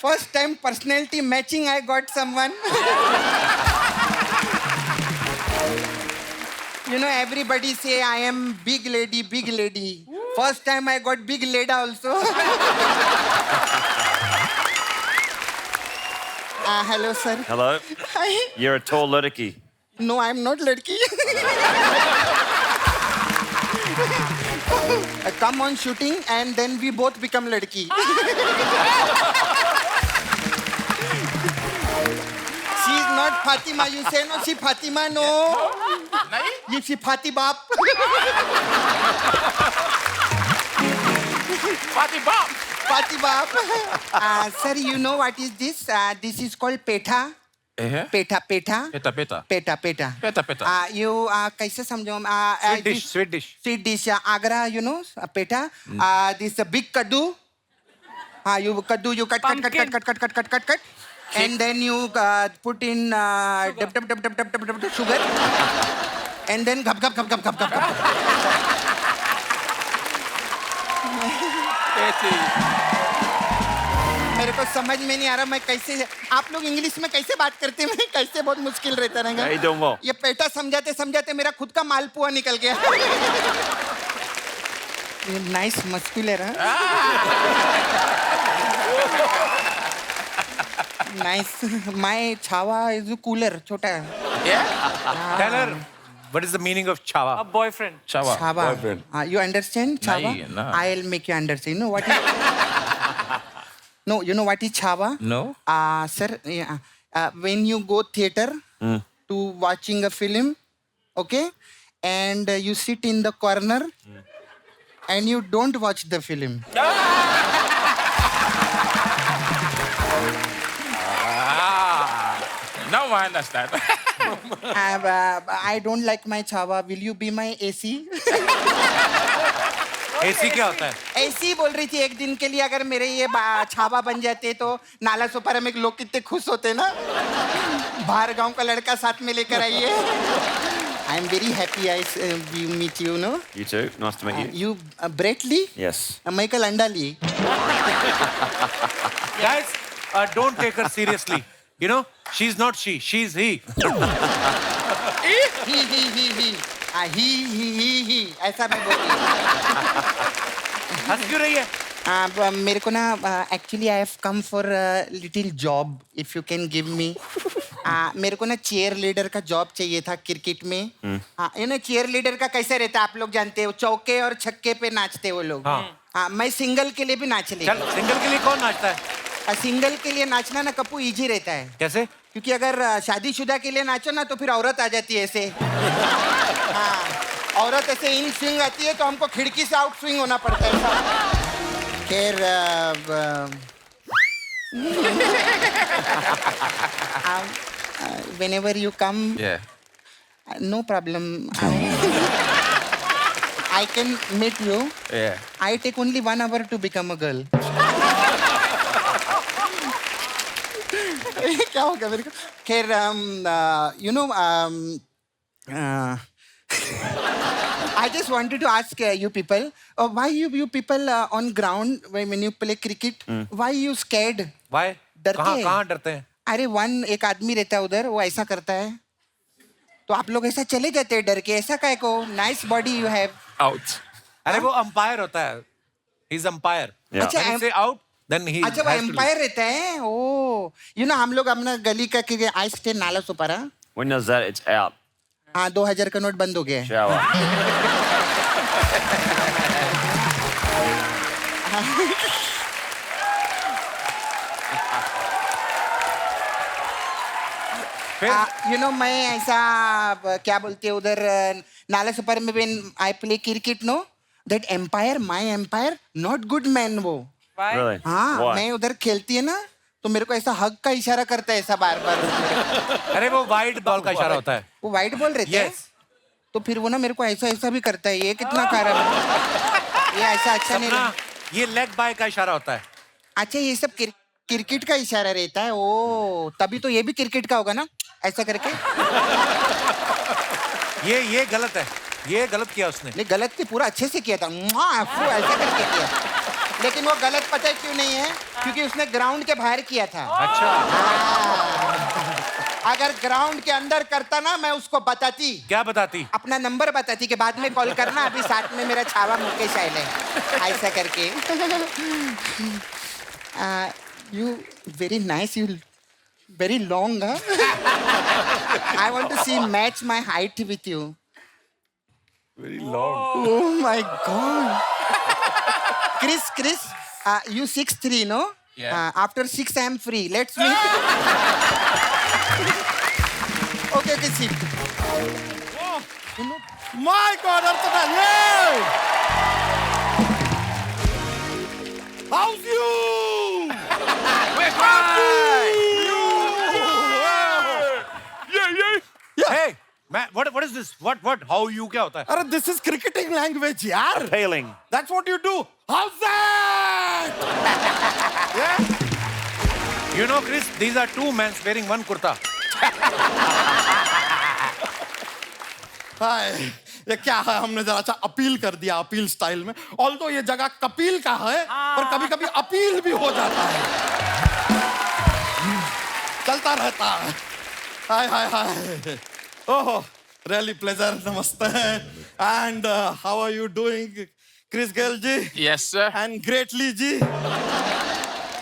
First time personality matching, I got someone. You know, everybody say I am big lady, big lady. First time I got big leda also. Hello, sir. Hello. Hi. You're a tall ladki. No, I'm not ladki. Come on shooting and then we both become ladki. She's not Fatima. You say no, she Fatima, no. You she Fati Bap. Fatty Bob. Fati Bap. Sir, you know what is this? This is called petha. Eh? Petha, petha. Peta, peta. Petha, petha. Peta, peta. You कैसे समझो? Sweet dish, sweet dish. Sweet dish. Agra, you know, petha. This big kaddu. You kaddu, you cut, and then you put in sugar, and then gap. मेरे को समझ में नहीं आ रहा मैं कैसे आप लोग इंग्लिश में कैसे बात करते हैं मैं कैसे बहुत मुश्किल रहता How you doing, रहेगा Will? ये पेटा समझाते मेरा खुद का मालपुआ निकल गया nice muscular nice my chhava is cooler छोटा Tell her what is the meaning of chava. A boyfriend. Chawa. Chhava you understand chhava Nahi, no. I'll make you understand. You know what is no you know what is chhava No. Sir, when you go theater to watching a film, okay, and you sit in the corner and you don't watch the film. Now I understand. I don't like my chhava. Will you be my AC? AC क्या होता है? ऐसी बोल रही थी एक दिन के लिए अगर मेरे ये छावा बन जाते तो नाला सोपारा में लोग कितने खुश होते ना बाहर गांव का लड़का साथ में लेकर आइए I am very happy I meet you no You too. Nice to meet you. You Brett Lee Yes. मैं कल अंडा ली Guys, don't take her seriously. You know, she's not she, she's he. ही ऐसा मैं बोल रही हंस क्यों रही है? मेरे को ना actually I have come for little job if you can give me मेरे को ना चेयर लीडर का जॉब चाहिए था क्रिकेट में ये ना चेयर लीडर का कैसे रहता है आप लोग जानते हो चौके और छक्के पे नाचते वो लोग मैं सिंगल के लिए भी नाच चल, लेता सिंगल के लिए कौन नाचता है? सिंगल के लिए नाचना ना कपू इजी रहता है कैसे? क्योंकि अगर शादीशुदा के लिए नाचो ना तो फिर औरत आ जाती है ऐसे औरत ऐसे इन स्विंग आती है तो हमको खिड़की से आउट स्विंग होना पड़ता है खैर whenever you come Yeah. no problem I can meet you Yeah. I take only 1 hour to become a girl क्या हो गया मेरे को खैर you know I just wanted to ask you people why you people on ground when you play cricket why you scared Why? डरते कहाँ हैं? कहाँ डरते हैं? अरे एक आदमी रहता है उधर वो ऐसा करता है तो आप लोग ऐसा चले जाते हैं डर के ऐसा काय को nice body you have Out. अरे वो अंपायर होता है. He's umpire. Yeah. अच्छा, When he say out, then he अच्छा वो has to lose. एम्पायर रहता है ओ यू नो हम लोग अपना गली का आई स्टे नाला Sopara When does that? It's out. हाँ 2000 का नोट बंद हो गया है Shower. यू नो मैं ऐसा क्या बोलते हैं उधर नाला सुपारा में when I play cricket no that umpire my umpire not good man वो Why? Really? हाँ Why? मैं उधर खेलती है ना तो मेरे को ऐसा हक का इशारा करता है ऐसा बार बार अरे वो वाइड बॉल का इशारा होता है. वो वाइट बॉल रहता है Yes. तो फिर वो ना मेरे को ऐसा ऐसा भी करता है ये कितना खराब है ये ऐसा अच्छा नहीं सपना, रहता। ये लेग बाय का इशारा होता है. अच्छा ये सब क्रिकेट का इशारा रहता है ओ तभी तो ये भी क्रिकेट का होगा ना ऐसा करके ये गलत है. ये गलत किया उसने. नहीं गलत नहीं पूरा अच्छे से किया था ऐसा करके किया लेकिन वो गलत पता है क्यों नहीं है क्योंकि उसने ग्राउंड के बाहर किया था अच्छा. अगर ग्राउंड के अंदर करता ना मैं उसको बताती, क्या बताती? अपना नंबर बताती कि बाद में कॉल करना, अभी साथ में मेरा छावा मुकेश आयल है, ऐसा करके। You very nice, you very long. I want to see match my height with you. Very long. Oh my God. Chris, you 6'3", no? Yeah. After 6, I am free. Let's meet. Okay, sit. My God, Archana, yeah! How's you? We're fine. Hey, man, what is this? What? How you क्या होता है? अरे this is cricketing language, यार. Appealing. That's what you do. How's that? Yeah? You know, Chris, these are two men wearing one kurta. हाय, ये क्या है? हमने जरा सा अपील कर दिया, अपील स्टाइल में। ऑल्दो ये जगह कपिल का है, पर कभी कभी अपील भी हो जाता है। चलता रहता है। हाय हाय हाय। ओह, really pleasure. नमस्ते। And how are you doing, Chris Gayle ji? Yes, sir. And Greatly ji?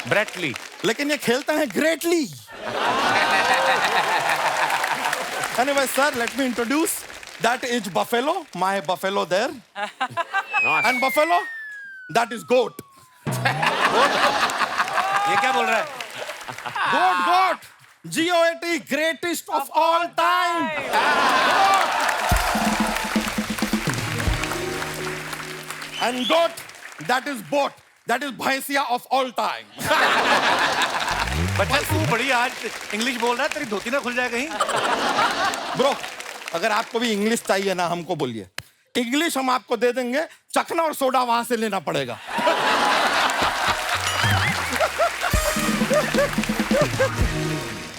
Bradley. लेकिन ये खेलते हैं greatly. Anyway, sir, let me introduce. That is Buffalo, my Buffalo there. Nice. And Buffalo, that is goat. ये क्या बोल रहा है? Goat. GOAT, greatest of all time. And goat, that is boat. That is भैंसिया of all time. बच्चा तू बड़ी आज इंग्लिश बोल रहा है, तेरी धोती ना खुल जाए कहीं? Bro, अगर आपको भी इंग्लिश चाहिए ना, हमको बोलिए। इंग्लिश हम आपको दे देंगे, चखना और सोडा वहां से लेना पड़ेगा।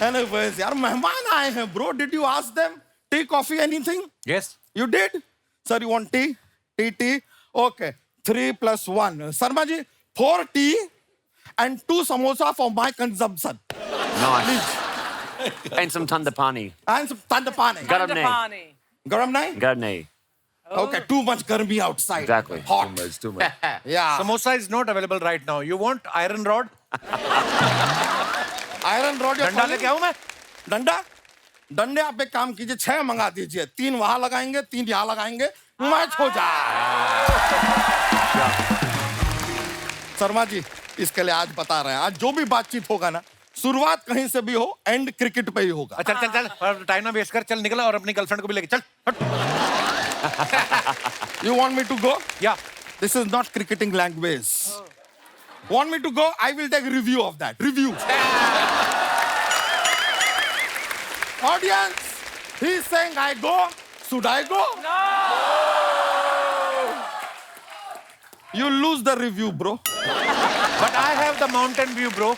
Anyways, यार मेहमान आए हैं, bro. Did you ask them? Tea, coffee, anything? Yes. You did? Sir, you want tea? Tea. Okay. 3 + 1. Sarma ji, 4 tea and 2 samosa for my consumption. Nice. And some tandapani. And some tandapani. Garam nahi. Pani. Garam nahi? Garam nahi. Okay, too much garmi outside. Exactly. Hot. Too much. Yeah. Samosa is not available right now. You want iron rod? Iron rod या डंडा लेके आऊं मैं? डंडा? डंडे आप एक काम कीजिए, 6 मंगा दीजिए। 3 वहां लगाएंगे, 3 यहाँ लगाएंगे, मैच हो जाए। शर्मा जी, इसके लिए आज बता रहे हैं, आज जो भी बातचीत होगा ना, शुरुआत कहीं से भी हो, एंड क्रिकेट पे ही होगा। चल टाइम ना वेस्ट कर, चल निकला और अपनी गर्लफ्रेंड को भी लेके चल। You want me to go? Yeah. This is not cricketing language. Want me to go? I will take review of that. Review. Audience, he's saying I go. Should I go? No. You lose the review, bro. But I have the mountain view, bro.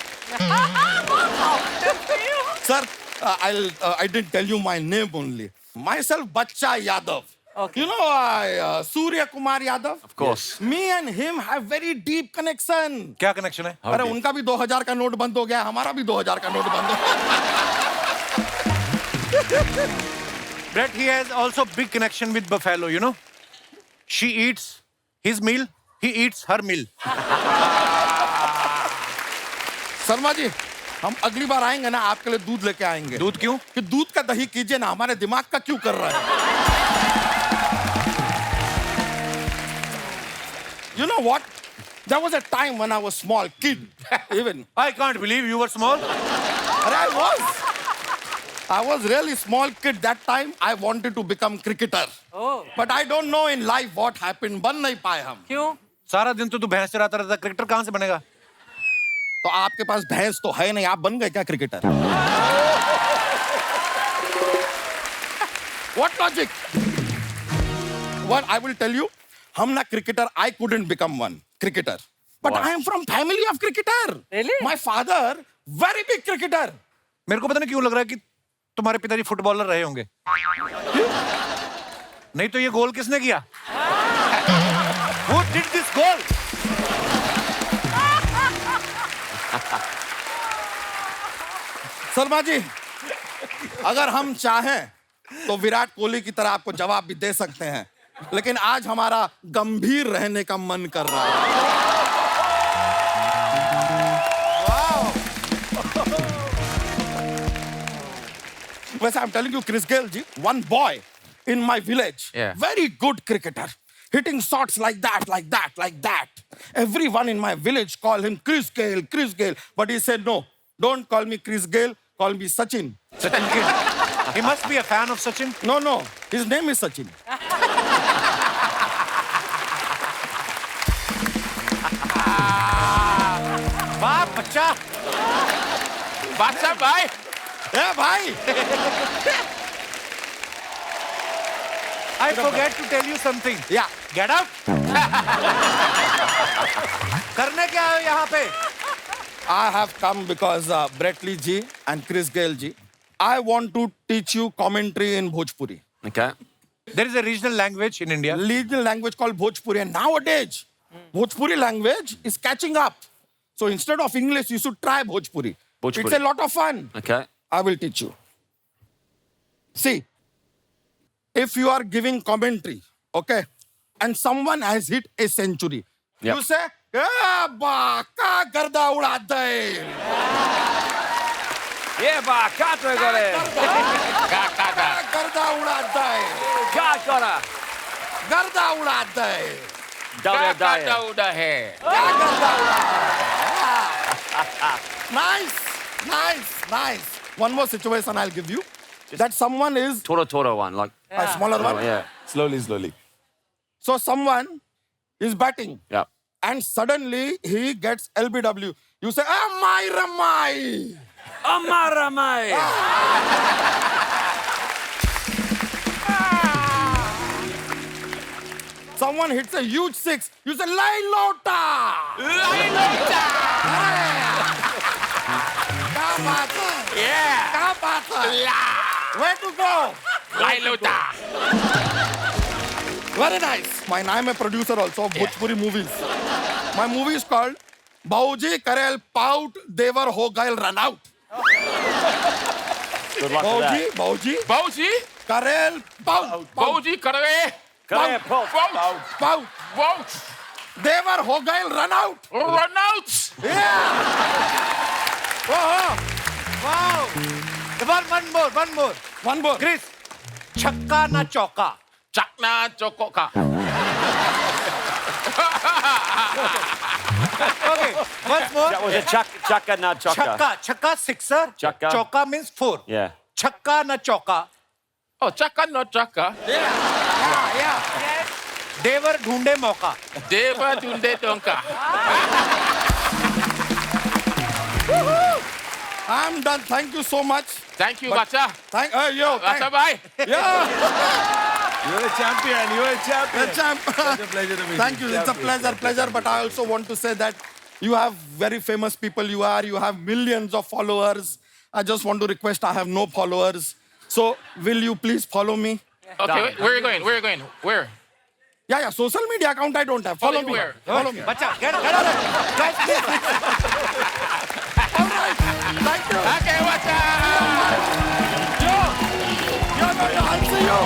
Sir, I didn't tell you my name only. Myself, Bacha Yadav. Okay. You know Surya Kumar Yadav? Of course. Me and him have very deep connection. क्या connection है? अरे उनका भी 2000 का note बंद हो गया, हमारा भी 2000 का नोट बंद हो गया। Brett, he has also big connection with Buffalo, you know. She eats his meal, he eats her meal. Sharma ji, हम अगली बार आएंगे ना, आपके लिए दूध लेके आएंगे। दूध क्यों? कि दूध का दही कीजिए ना, हमारे दिमाग का क्यों कर रहा है? You know what? There was a time when I was small kid, even. I can't believe you were small. I was really small kid that time. I wanted to become cricketer. Oh. But I don't know in life what happened. बन नहीं पाए हम। क्यों? सारा दिन तो तू भैंस चराता रहता, क्रिकेटर कहाँ से बनेगा? तो आपके पास भैंस तो है नहीं, आप बन गए क्या cricketer? What logic? Well, I will tell you, हम ना cricketer, I couldn't become one cricketer. But Why? I am from family of cricketer. Really? My father, very big cricketer. मेरे को पता नहीं क्यों लग रहा है कि तुम्हारे पिताजी फुटबॉलर रहे होंगे। नहीं तो ये गोल किसने किया? Who did this goal? Sharma ji, अगर हम चाहें तो विराट कोहली की तरह आपको जवाब भी दे सकते हैं, लेकिन आज हमारा गंभीर रहने का मन कर रहा है। वैसे I'm telling you, Chris Gayle ji, one boy in my village, very good cricketer, hitting shots like that, like that, like that. Everyone in my village call him Chris Gayle, Chris Gayle. But he said, no, don't call me Chris Gayle, call me Sachin. Sachin kid. He must be a fan of Sachin. No, no, his name is Sachin. वाह बच्चा, बादशाह भाई, Yeah, bhai. I forget to tell you something. Yeah. Get out. करने क्या आए हो यहाँ पे? I have come because Brett Lee ji and Chris Gayle ji, I want to teach you commentary in Bhojpuri. Okay. There is a regional language in India. Regional language called Bhojpuri, and nowadays Bhojpuri language is catching up. So instead of English, you should try Bhojpuri. Bhojpuri. It's a lot of fun. Okay. I will teach you. See, if you are giving commentary, okay, and someone has hit a century, Yep. you say, "Eh, baka garda uda de." Yeah, ba, Carter got it. Garda uda de. God got her. Garda uda de. Uda hai. Garda uda de. Nice, nice, nice. One more situation I'll give you. That someone is Toro one, like. a smaller one. Oh, yeah. Slowly, slowly. So someone is batting. Yeah. And suddenly he gets LBW. You say, "Amai Ramai." Amaramai. Someone hits a huge six. You say, "Lai Lota." Kya baat hai? Kya baat hai? Where to go? Lailuta. Very nice. I'm a producer also of Bhojpuri movies. My movie is called Bauji Karel Pout Devar Ho Gail Run Out. Good luck with that. Bauji Bauji, Karel Pout. Bauji, karve. Come here, Paul. Pout. Wow, Devar Ho Gail Run Out. run out. Yeah. Oh, Wow. One more. one more. Chris, छक्का ना चौका. Chakna chokoka. Okay, once more. That was a chaka na chaka. छक्का sixer. Chakka. Chौka means 4. Yeah. छक्का ना चौका. Oh, chaka no chaka. Yeah. देवर ढूंढे मौका. Deva tunde tonka. I'm done. Thank you so much. Thank you, Bacha. Thank Bacha, bye. Yeah. You're a champion. You're a champion. The champ. It's a pleasure to meet you. Thank you. It's a pleasure. But I also want to say that you have very famous people. You have millions of followers. I just want to request. I have no followers. So will you please follow me? Okay, wait, where are you going? Where are you going? Where? Yeah. Social media account I don't have. Follow me. Where? Follow me. बच्चा, get out of here. Guys, please. All right. Thank you. Okay, Bacha. I'll see you.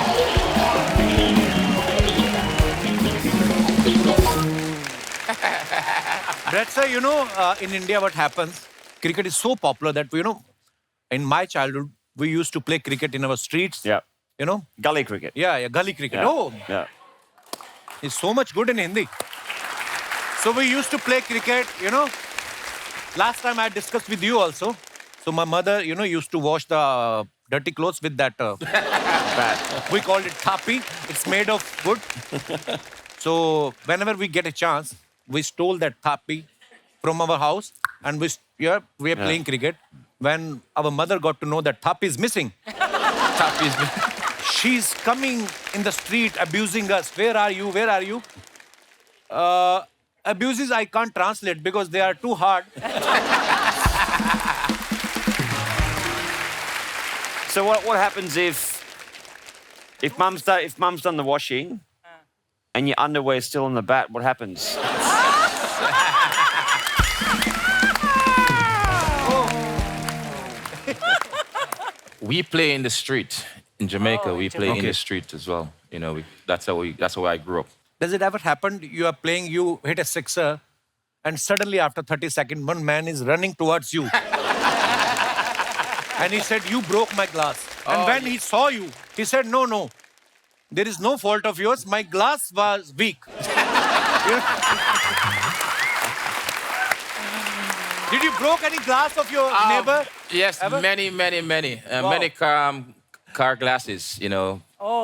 Brett sir, you know, in India what happens, cricket is so popular that, in my childhood, we used to play cricket in our streets. Yeah. You know? Gully cricket. Yeah, gully cricket. Yeah. Oh, Yeah. it's so much good in Hindi. So we used to play cricket, Last time I discussed with you also. So my mother, used to wash the dirty clothes with that Bat. we called it thapi. It's made of wood. So whenever we get a chance, we stole that thapi from our house and we are playing cricket. When our mother got to know that thapi is missing, she's coming in the street abusing us. Where are you? Where are you? Abuses I can't translate because they are too hard. So what happens if mum's done the washing and your underwear's still on the bat? What happens? We play in the street in Jamaica. Oh, we in play in Jamaica. the street as well. You know, that's how I grew up. Does it ever happen you are playing, you hit a sixer, and suddenly after 30 seconds, one man is running towards you. And he said, you broke my glass. And when he saw you, he said, no, no. There is no fault of yours. My glass was weak. Did you broke any glass of your neighbor? Yes, Ever? many. Wow. Many car glasses, you know.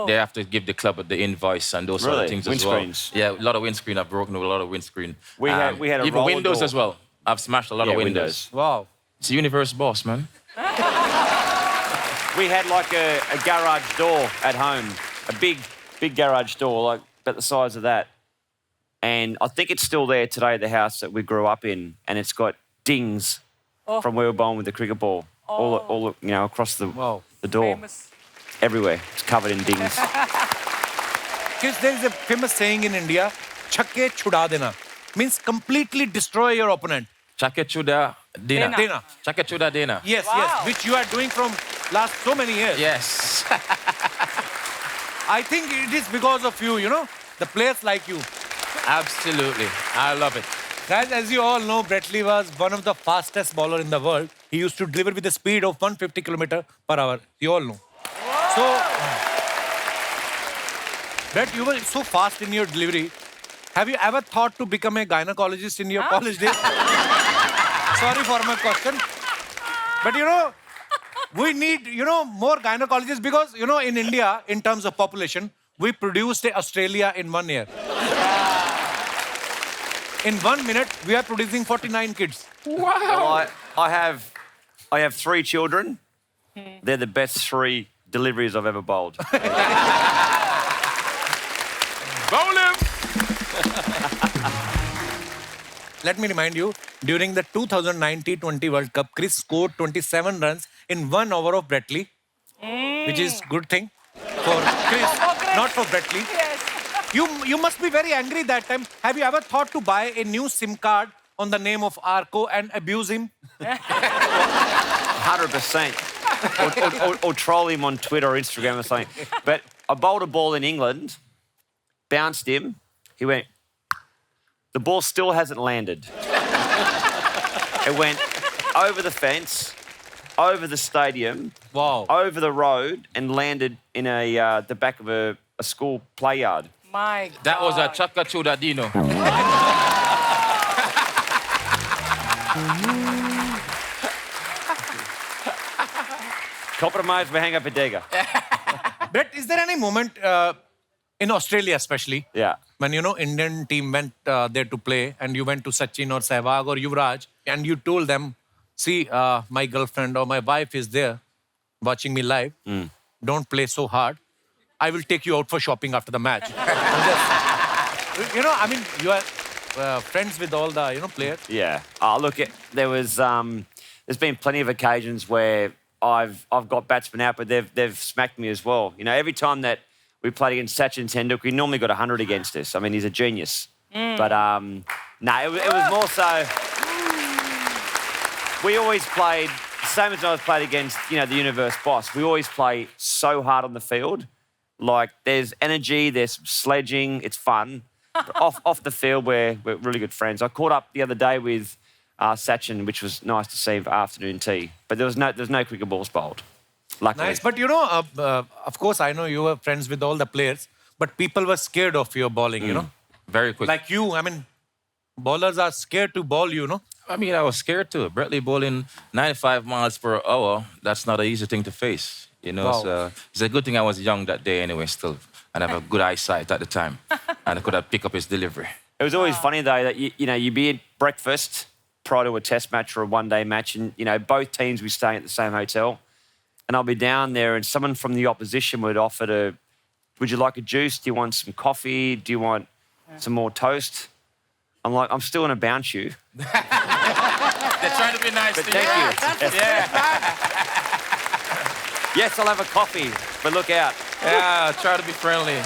They have to give the club the invoice and those sort Really? of things as well. Windscreens? Yeah, a lot of windscreen. I've broken a lot of windscreen. We had a even roller windows door. as well. I've smashed a lot of Yeah, windows. Wow. It's a universe boss, man. We had like a garage door at home, a big garage door, like about the size of that. And I think it's still there today, the house that we grew up in, and it's got dings from where we were born with the cricket ball, all you know, across the door, Famous. everywhere. It's covered in dings. Because there is a famous saying in India, "Chakke chuda dena," means completely destroy your opponent. Chake chuda dena. Dena. Chake chuda dena. Yes, Wow. yes, which you are doing from last so many years. Yes. I think it is because of you, you know, the players like you. Absolutely. I love it. Guys, as you all know, Brett Lee was one of the fastest bowler in the world. He used to deliver with a speed of 150 km/h. You all know. So, Brett, you were so fast in your delivery. Have you ever thought to become a gynecologist in your college days? Sorry for my question. But you know, we need, you know, more gynecologists because, you know, in India, in terms of population, we produced Australia in 1 year. In 1 minute, we are producing 49 kids. Well, I have 3 children. They're the best 3 deliveries I've ever bowled. Bowl him! Let me remind you, during the 2009 T20 World Cup, Chris scored 27 runs in 1 over of Brett Lee, which is good thing for Chris, not for Brett Lee. Yes. You must be very angry that time. Have you ever thought to buy a new SIM card on the name of Arco and abuse him? 100%. Or troll him on Twitter or Instagram or something. But I bowled a ball in England, bounced him, he went, the ball still hasn't landed. It went over the fence, over the stadium, Wow. over the road, and landed in the back of a school play yard. My God. That was a Chaka chuda dino. Compromise we hang up a dagger. Brett, is there any moment in Australia especially, Yeah. when, you know, Indian team went there to play and you went to Sachin or Sehwag or Yuvraj and you told them, see, my girlfriend or my wife is there watching me live. Don't play so hard. I will take you out for shopping after the match. You know, I mean, you are friends with all the, you know, players. Yeah. Oh, look, there's been plenty of occasions where I've got batsmen out, but they've smacked me as well. You know, every time that we played against Sachin Tendulkar, we normally got 100 against us. I mean, he's a genius. But it was more so. We always played, same as I was played against, you know, the universe boss. We always play so hard on the field. Like, there's energy, there's sledging, it's fun. But off the field, we're really good friends. I caught up the other day with Sachin, which was nice to see for afternoon tea. But there's no cricket balls bowled, luckily. Nice. But, you know, of course, I know you were friends with all the players, but people were scared of your bowling, you know? Very quick. Like you, I mean, bowlers are scared to bowl you, know? I mean, I was scared too. Brett Lee bowling 95 miles per hour, that's not an easy thing to face. You know, Wow. so it's a good thing I was young that day anyway still. And have a good eyesight at the time. And I could have picked up his delivery. It was always funny, though, that, you'd be at breakfast prior to a test match or a one-day match, and, you know, both teams would be staying at the same hotel. And I'll be down there, and someone from the opposition would offer would you like a juice? Do you want some coffee? Do you want some more toast? I'm like, I'm still going to bounce you. They're trying to be nice But to thank you. you. Yes, I'll have a coffee, but look out. Yeah, try to be friendly.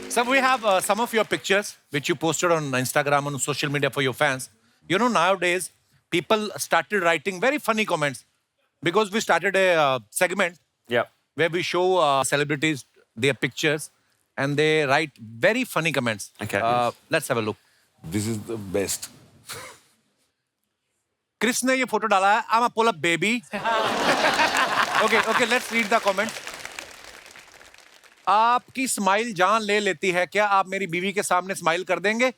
So we have some of your pictures, which you posted on Instagram and social media for your fans. You know, nowadays, people started writing very funny comments because we started a segment Yep. where we show celebrities their pictures and they write very funny comments. Okay. Let's have a look. This is the best. Chris ने ये photo डाला है. I'm a pull up baby. Okay, let's read the comment. आपकी smile जान ले लेती है, क्या आप मेरी बीवी के सामने स्माइल कर देंगे?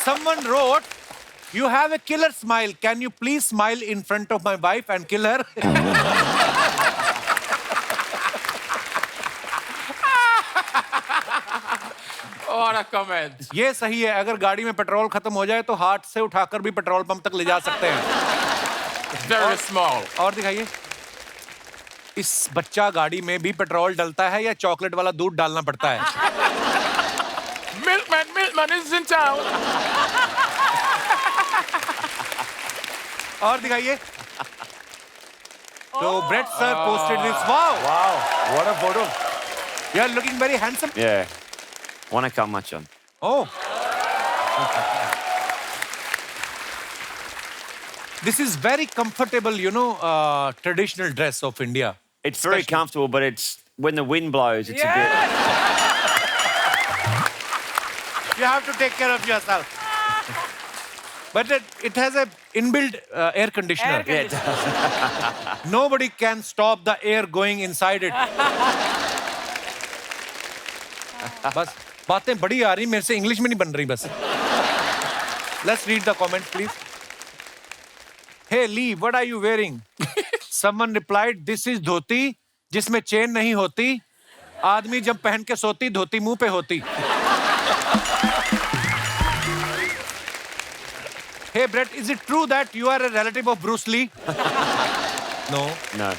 Someone wrote, you have a killer smile. Can you please smile in front of my wife and kill her? What a comment. ये सही है. अगर गाड़ी में पेट्रोल खत्म हो जाए तो हाथ से उठाकर भी पेट्रोल पंप तक ले जा सकते हैं. Very small. और दिखाइए. इस बच्चा गाड़ी में भी पेट्रोल डलता है या चॉकलेट वाला दूध डालना पड़ता है? Milkman is in town. और दिखाइए. So Brett sir posted this. Wow, Wow, what a photo. you are looking very handsome. Yeah. Wanna come much on. Oh. This is very comfortable, you know, traditional dress of India. It's very comfortable, but it's when the wind blows, it's a bit. You have to take care of yourself. But it has a inbuilt air conditioner. Nobody can stop the air going inside it. बस बातें बड़ी आ रही, मेरे से English में नहीं बन रही बस. Let's read the comment, please. Hey Lee, what are you wearing? Someone replied, this is धोती जिसमें चेन नहीं होती. आदमी जब पहन के सोती, धोती मुंह पे होती. Hey Brett, is it true that you are a relative of Bruce Lee? No. No.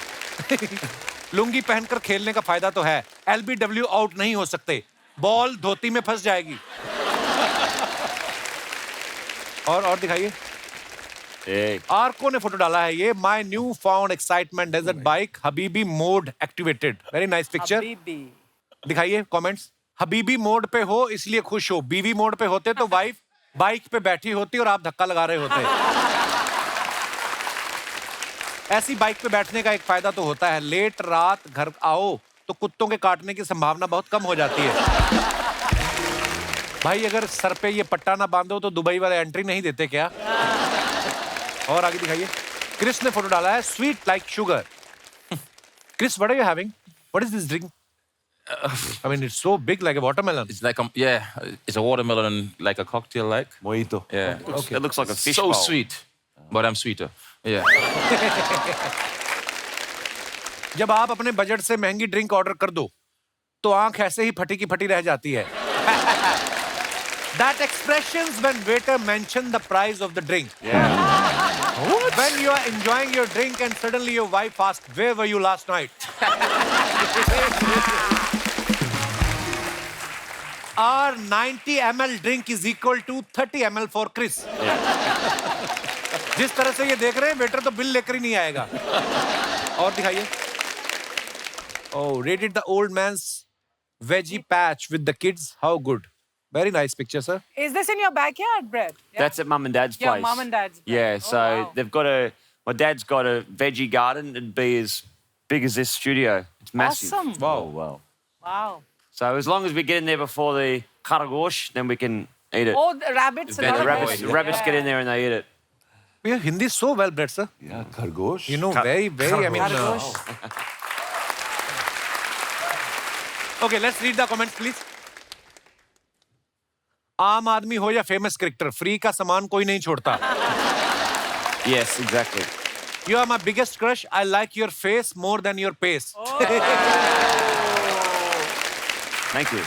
Lungi पहनकर खेलने का फायदा तो है. LBW आउट नहीं हो सकते. बॉल धोती में फंस जाएगी. और दिखाइए. आर्को ने फोटो डाला है ये. My new found excitement desert bike Habibi mode activated. Very nice picture. Habibi. दिखाइए कमेंट्स. हबीबी मोड पे हो इसलिए खुश हो. बीवी मोड पे होते तो वाइफ बाइक पे बैठी होती और आप धक्का लगा रहे होते. ऐसी बाइक पे बैठने का एक फायदा तो होता है, लेट रात घर आओ तो कुत्तों के काटने की संभावना बहुत कम हो जाती है. भाई अगर सर पे ये पट्टा ना बांधो तो दुबई वाले एंट्री नहीं देते क्या? और आगे दिखाइए. क्रिस ने फोटो डाला है. Sweet like sugar. Chris, what are you having? What is this drink? I mean, it's so big, like a watermelon. It's like it's a watermelon, like a cocktail, like. Mojito. Yeah. Okay. It looks like a fish So bowl. sweet, but I'm sweeter. Yeah. जब आप अपने budget से महंगी drink order कर दो तो आंख ऐसे ही फटी की फटी रह जाती है. That expressions when waiter mention the price of the drink. Yeah. When you are enjoying your drink and suddenly your wife asks, where were you last night? Our 90 ml drink is equal to 30 ml for Chris. जिस तरह से ये देख रहे हैं waiter तो bill लेकर ही नहीं आएगा. और दिखाइए. Oh, rated the old man's veggie patch with the kids. How good. Very nice picture, sir. Is this in your backyard, Brett? Yeah? That's at Mum and Dad's Your place. mum and dad's place. Yeah, Oh, so wow. they've got my dad's got a veggie garden. It'd be as big as this studio. It's massive. Awesome. Wow, wow. Wow. So as long as we get in there before the karagosh, then we can eat it. Oh, the rabbits. Then a lot the of rabbits- those. Rabbits get in there and they eat it. We are Hindi so well bred, sir. Yeah, Khargosh. You know, very, I mean... Khargosh. Okay, let's read the comments, please. आम आदमी हो या famous cricketer, free का सामान कोई नहीं छोड़ता. Yes, exactly. You are my biggest crush. I like your face more than your pace. Thank you.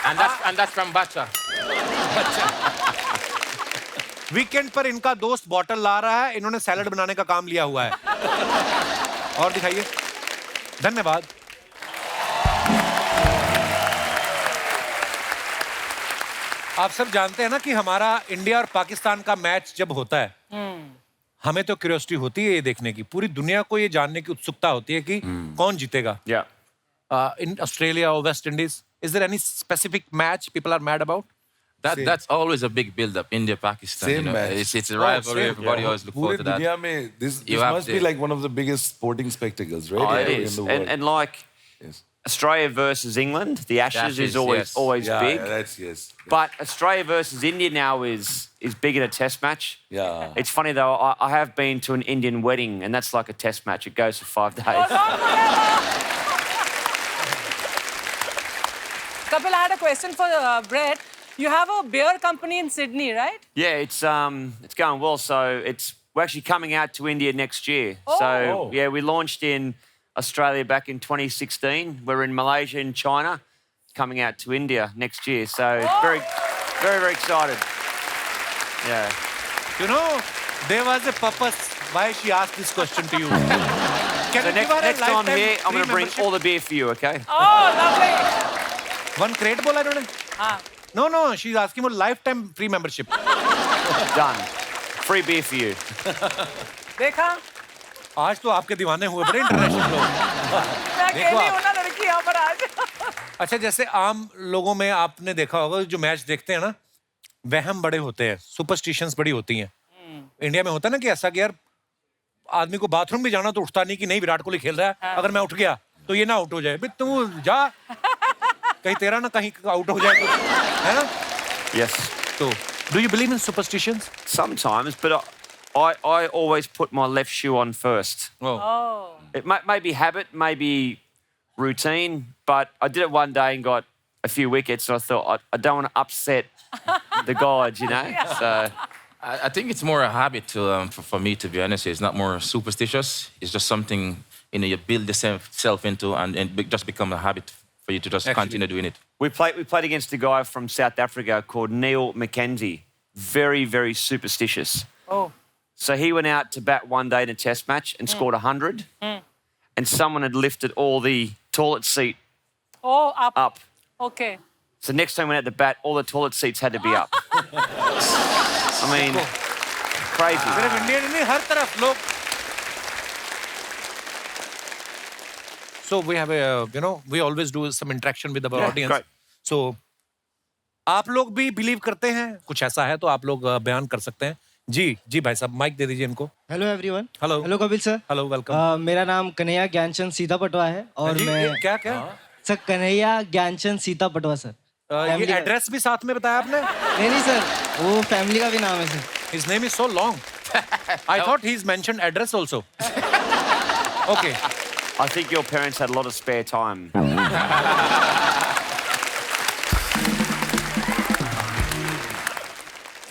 And that's from Bacha. Weekend पर इनका दोस्त बॉटल ला रहा है, इन्होंने सैलड बनाने का काम लिया हुआ है. और दिखाइए. धन्यवाद. आप सब जानते हैं ना कि हमारा इंडिया और पाकिस्तान का मैच जब होता है हमें तो क्यूरियोसिटी होती है ये देखने की. पूरी दुनिया को ये जानने की उत्सुकता होती है कि कौन जीतेगा. Yeah. In Australia or West Indies, is there any specific match people are mad about? That's always a big build-up. India, Pakistan. Same you know, match. it's a rivalry. same, Everybody yeah. always look पूरे forward to that. दुनिया में this You have must be to- like one of the biggest sporting spectacles, right? Oh, it Yeah, is. in the world. And like Yes. Australia versus England, the Ashes Ashes, is always yes. Yeah, big. yeah, that's yes. But Australia versus India now is big in a test match. Yeah. It's funny though, I have been to an Indian wedding and that's like a test match. It goes for 5 days. Kapil, I had a question for Brett. You have a beer company in Sydney, right? Yeah, it's going well. So we're actually coming out to India next year. So yeah, we launched in Australia back in 2016. We're in Malaysia and China, coming out to India next year. So it's very, very, very excited. Yeah. You know, there was a purpose why she asked this question to you. Can So you give her a next time I'm lifetime here, I'm going to free bring membership? all the beer for you, okay? Oh, lovely. One crate बोला इन्होंने? हाँ. No, she's asking for lifetime free membership. Done. Free beer for you. देखा? आज तो आपके दीवाने हुए बड़े इंटरनेशनल लोग. मैं देखो अकेली आप. हूँ ना लड़की यहाँ पर आज. अच्छा, जैसे आम लोगों में आपने देखा होगा जो मैच देखते हैं ना, वहम बड़े होते हैं, सुपरस्टिशंस बड़ी होती हैं. इंडिया में होता है ना कि ऐसा कि यार आदमी को बाथरूम भी जाना तो उठता नहीं कि नहीं विराट कोहली खेल रहा है, अगर मैं उठ गया तो ये ना आउट हो जाए. बे तू जा, कहीं तेरा ना कहीं आउट हो जाए, है ना? Yes. तो do you believe in superstitions? Sometimes, but I always put my left shoe on first. Oh. It may be habit, maybe routine, but I did it one day and got a few wickets, so I thought I don't want to upset the gods, you know? So I think it's more a habit for me, to be honest. It's not more superstitious. It's just something you build yourself into, and just become a habit for you to just continue doing it. we played against a guy from South Africa called Neil McKenzie. Very, very superstitious. Oh. So he went out to bat one day in a test match and scored 100. And someone had lifted all the toilet seat Oh, up. up. Okay. So next time we went out to bat, all the toilet seats had to be up. I mean, crazy. सिर्फ India नहीं, हर तरफ लोग. So we have we always do some interaction with our audience. great. So आप लोग भी believe करते हैं, कुछ ऐसा है तो आप लोग बयान कर सकते हैं. जी भाई साहब, माइक दे दीजिए इनको. Hello everyone. Hello. Hello Kapil sir. Hello, welcome. मेरा नाम कन्हैया ज्ञानचंद सीता पटवा है और मैं क्या सर कन्हैया ज्ञानचंद सीता पटवा सर. ये एड्रेस भी साथ में बताया आपने? नहीं सर, वो फैमिली का भी नाम है sir. His name is so long. I thought he's mentioned address also. Okay. I think your parents had a lot of spare time.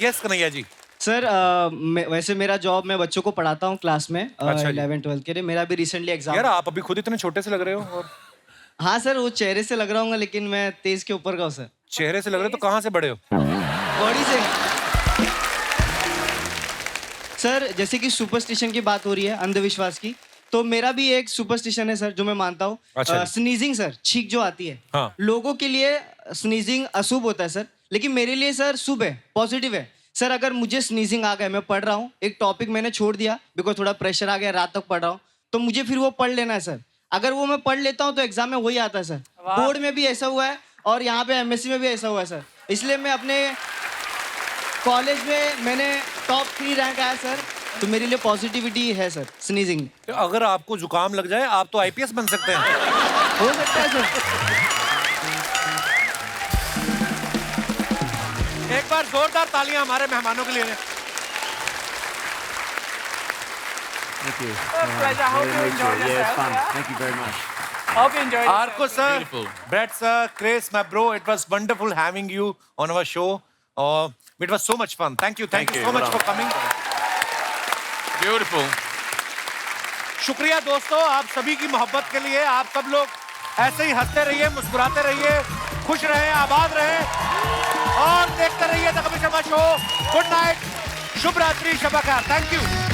Yes, Kanhaiya ji. Sir वैसे मेरा जॉब, मैं बच्चों को पढ़ाता हूँ क्लास में अच्छा जी. 11-12 के लिए. मेरा भी रिसेंटली यार एग्जाम. आप अभी खुद इतने छोटे से लग रहे हो. और हाँ सर, वो चेहरे से लग रहा हूँ लेकिन मैं तेज के ऊपर का हूँ सर. चेहरे से लग रहे हो तो कहाँ से बड़े हो? बॉडी से. सर जैसे कि सुपरस्टिशन की बात हो रही है, अंधविश्वास की, तो मेरा भी एक सुपरस्टिशन है सर जो मैं मानता हूँ. अच्छा. स्नीजिंग सर, छींक जो आती है. हाँ. लोगों के लिए स्नीजिंग अशुभ होता है सर, लेकिन मेरे लिए सर शुभ है, पॉजिटिव है. सर अगर मुझे स्नीजिंग आ गया, मैं पढ़ रहा हूँ, एक टॉपिक मैंने छोड़ दिया बिकॉज थोड़ा प्रेशर आ गया, रात तक पढ़ रहा हूँ, तो मुझे फिर वो पढ़ लेना है सर. अगर वो मैं पढ़ लेता हूँ तो एग्जाम में वही आता है सर. बोर्ड में भी ऐसा हुआ है और यहाँ पे एमएससी में भी ऐसा हुआ है सर. इसलिए मैं अपने कॉलेज में मैंने टॉप 3 रैंक आया सर. तो मेरे लिए पॉजिटिविटी है सर स्नीजिंग. अगर आपको जुकाम लग जाए आप तो आईपीएस बन सकते हैं. हो सकता है सर. एक बार जोरदार तालियां हमारे मेहमानों के लिए. Pleasure. Hope you enjoyed yourself. Yeah. Thank you very much. Hope you enjoyed yourself. Arko sir, Beautiful. Brett sir, Chris, my bro, it was wonderful having you on our show. It was so much fun. Thank you so much for coming. Beautiful. शुक्रिया दोस्तों आप सभी की मोहब्बत के लिए. आप सब लोग ऐसे ही हंसते रहिए, मुस्कुराते रहिए, खुश रहें, आबाद रहें और देखते रहिए the Kapil Sharma show. Good night, शुभ रात्रि, शब खैर. Thank you.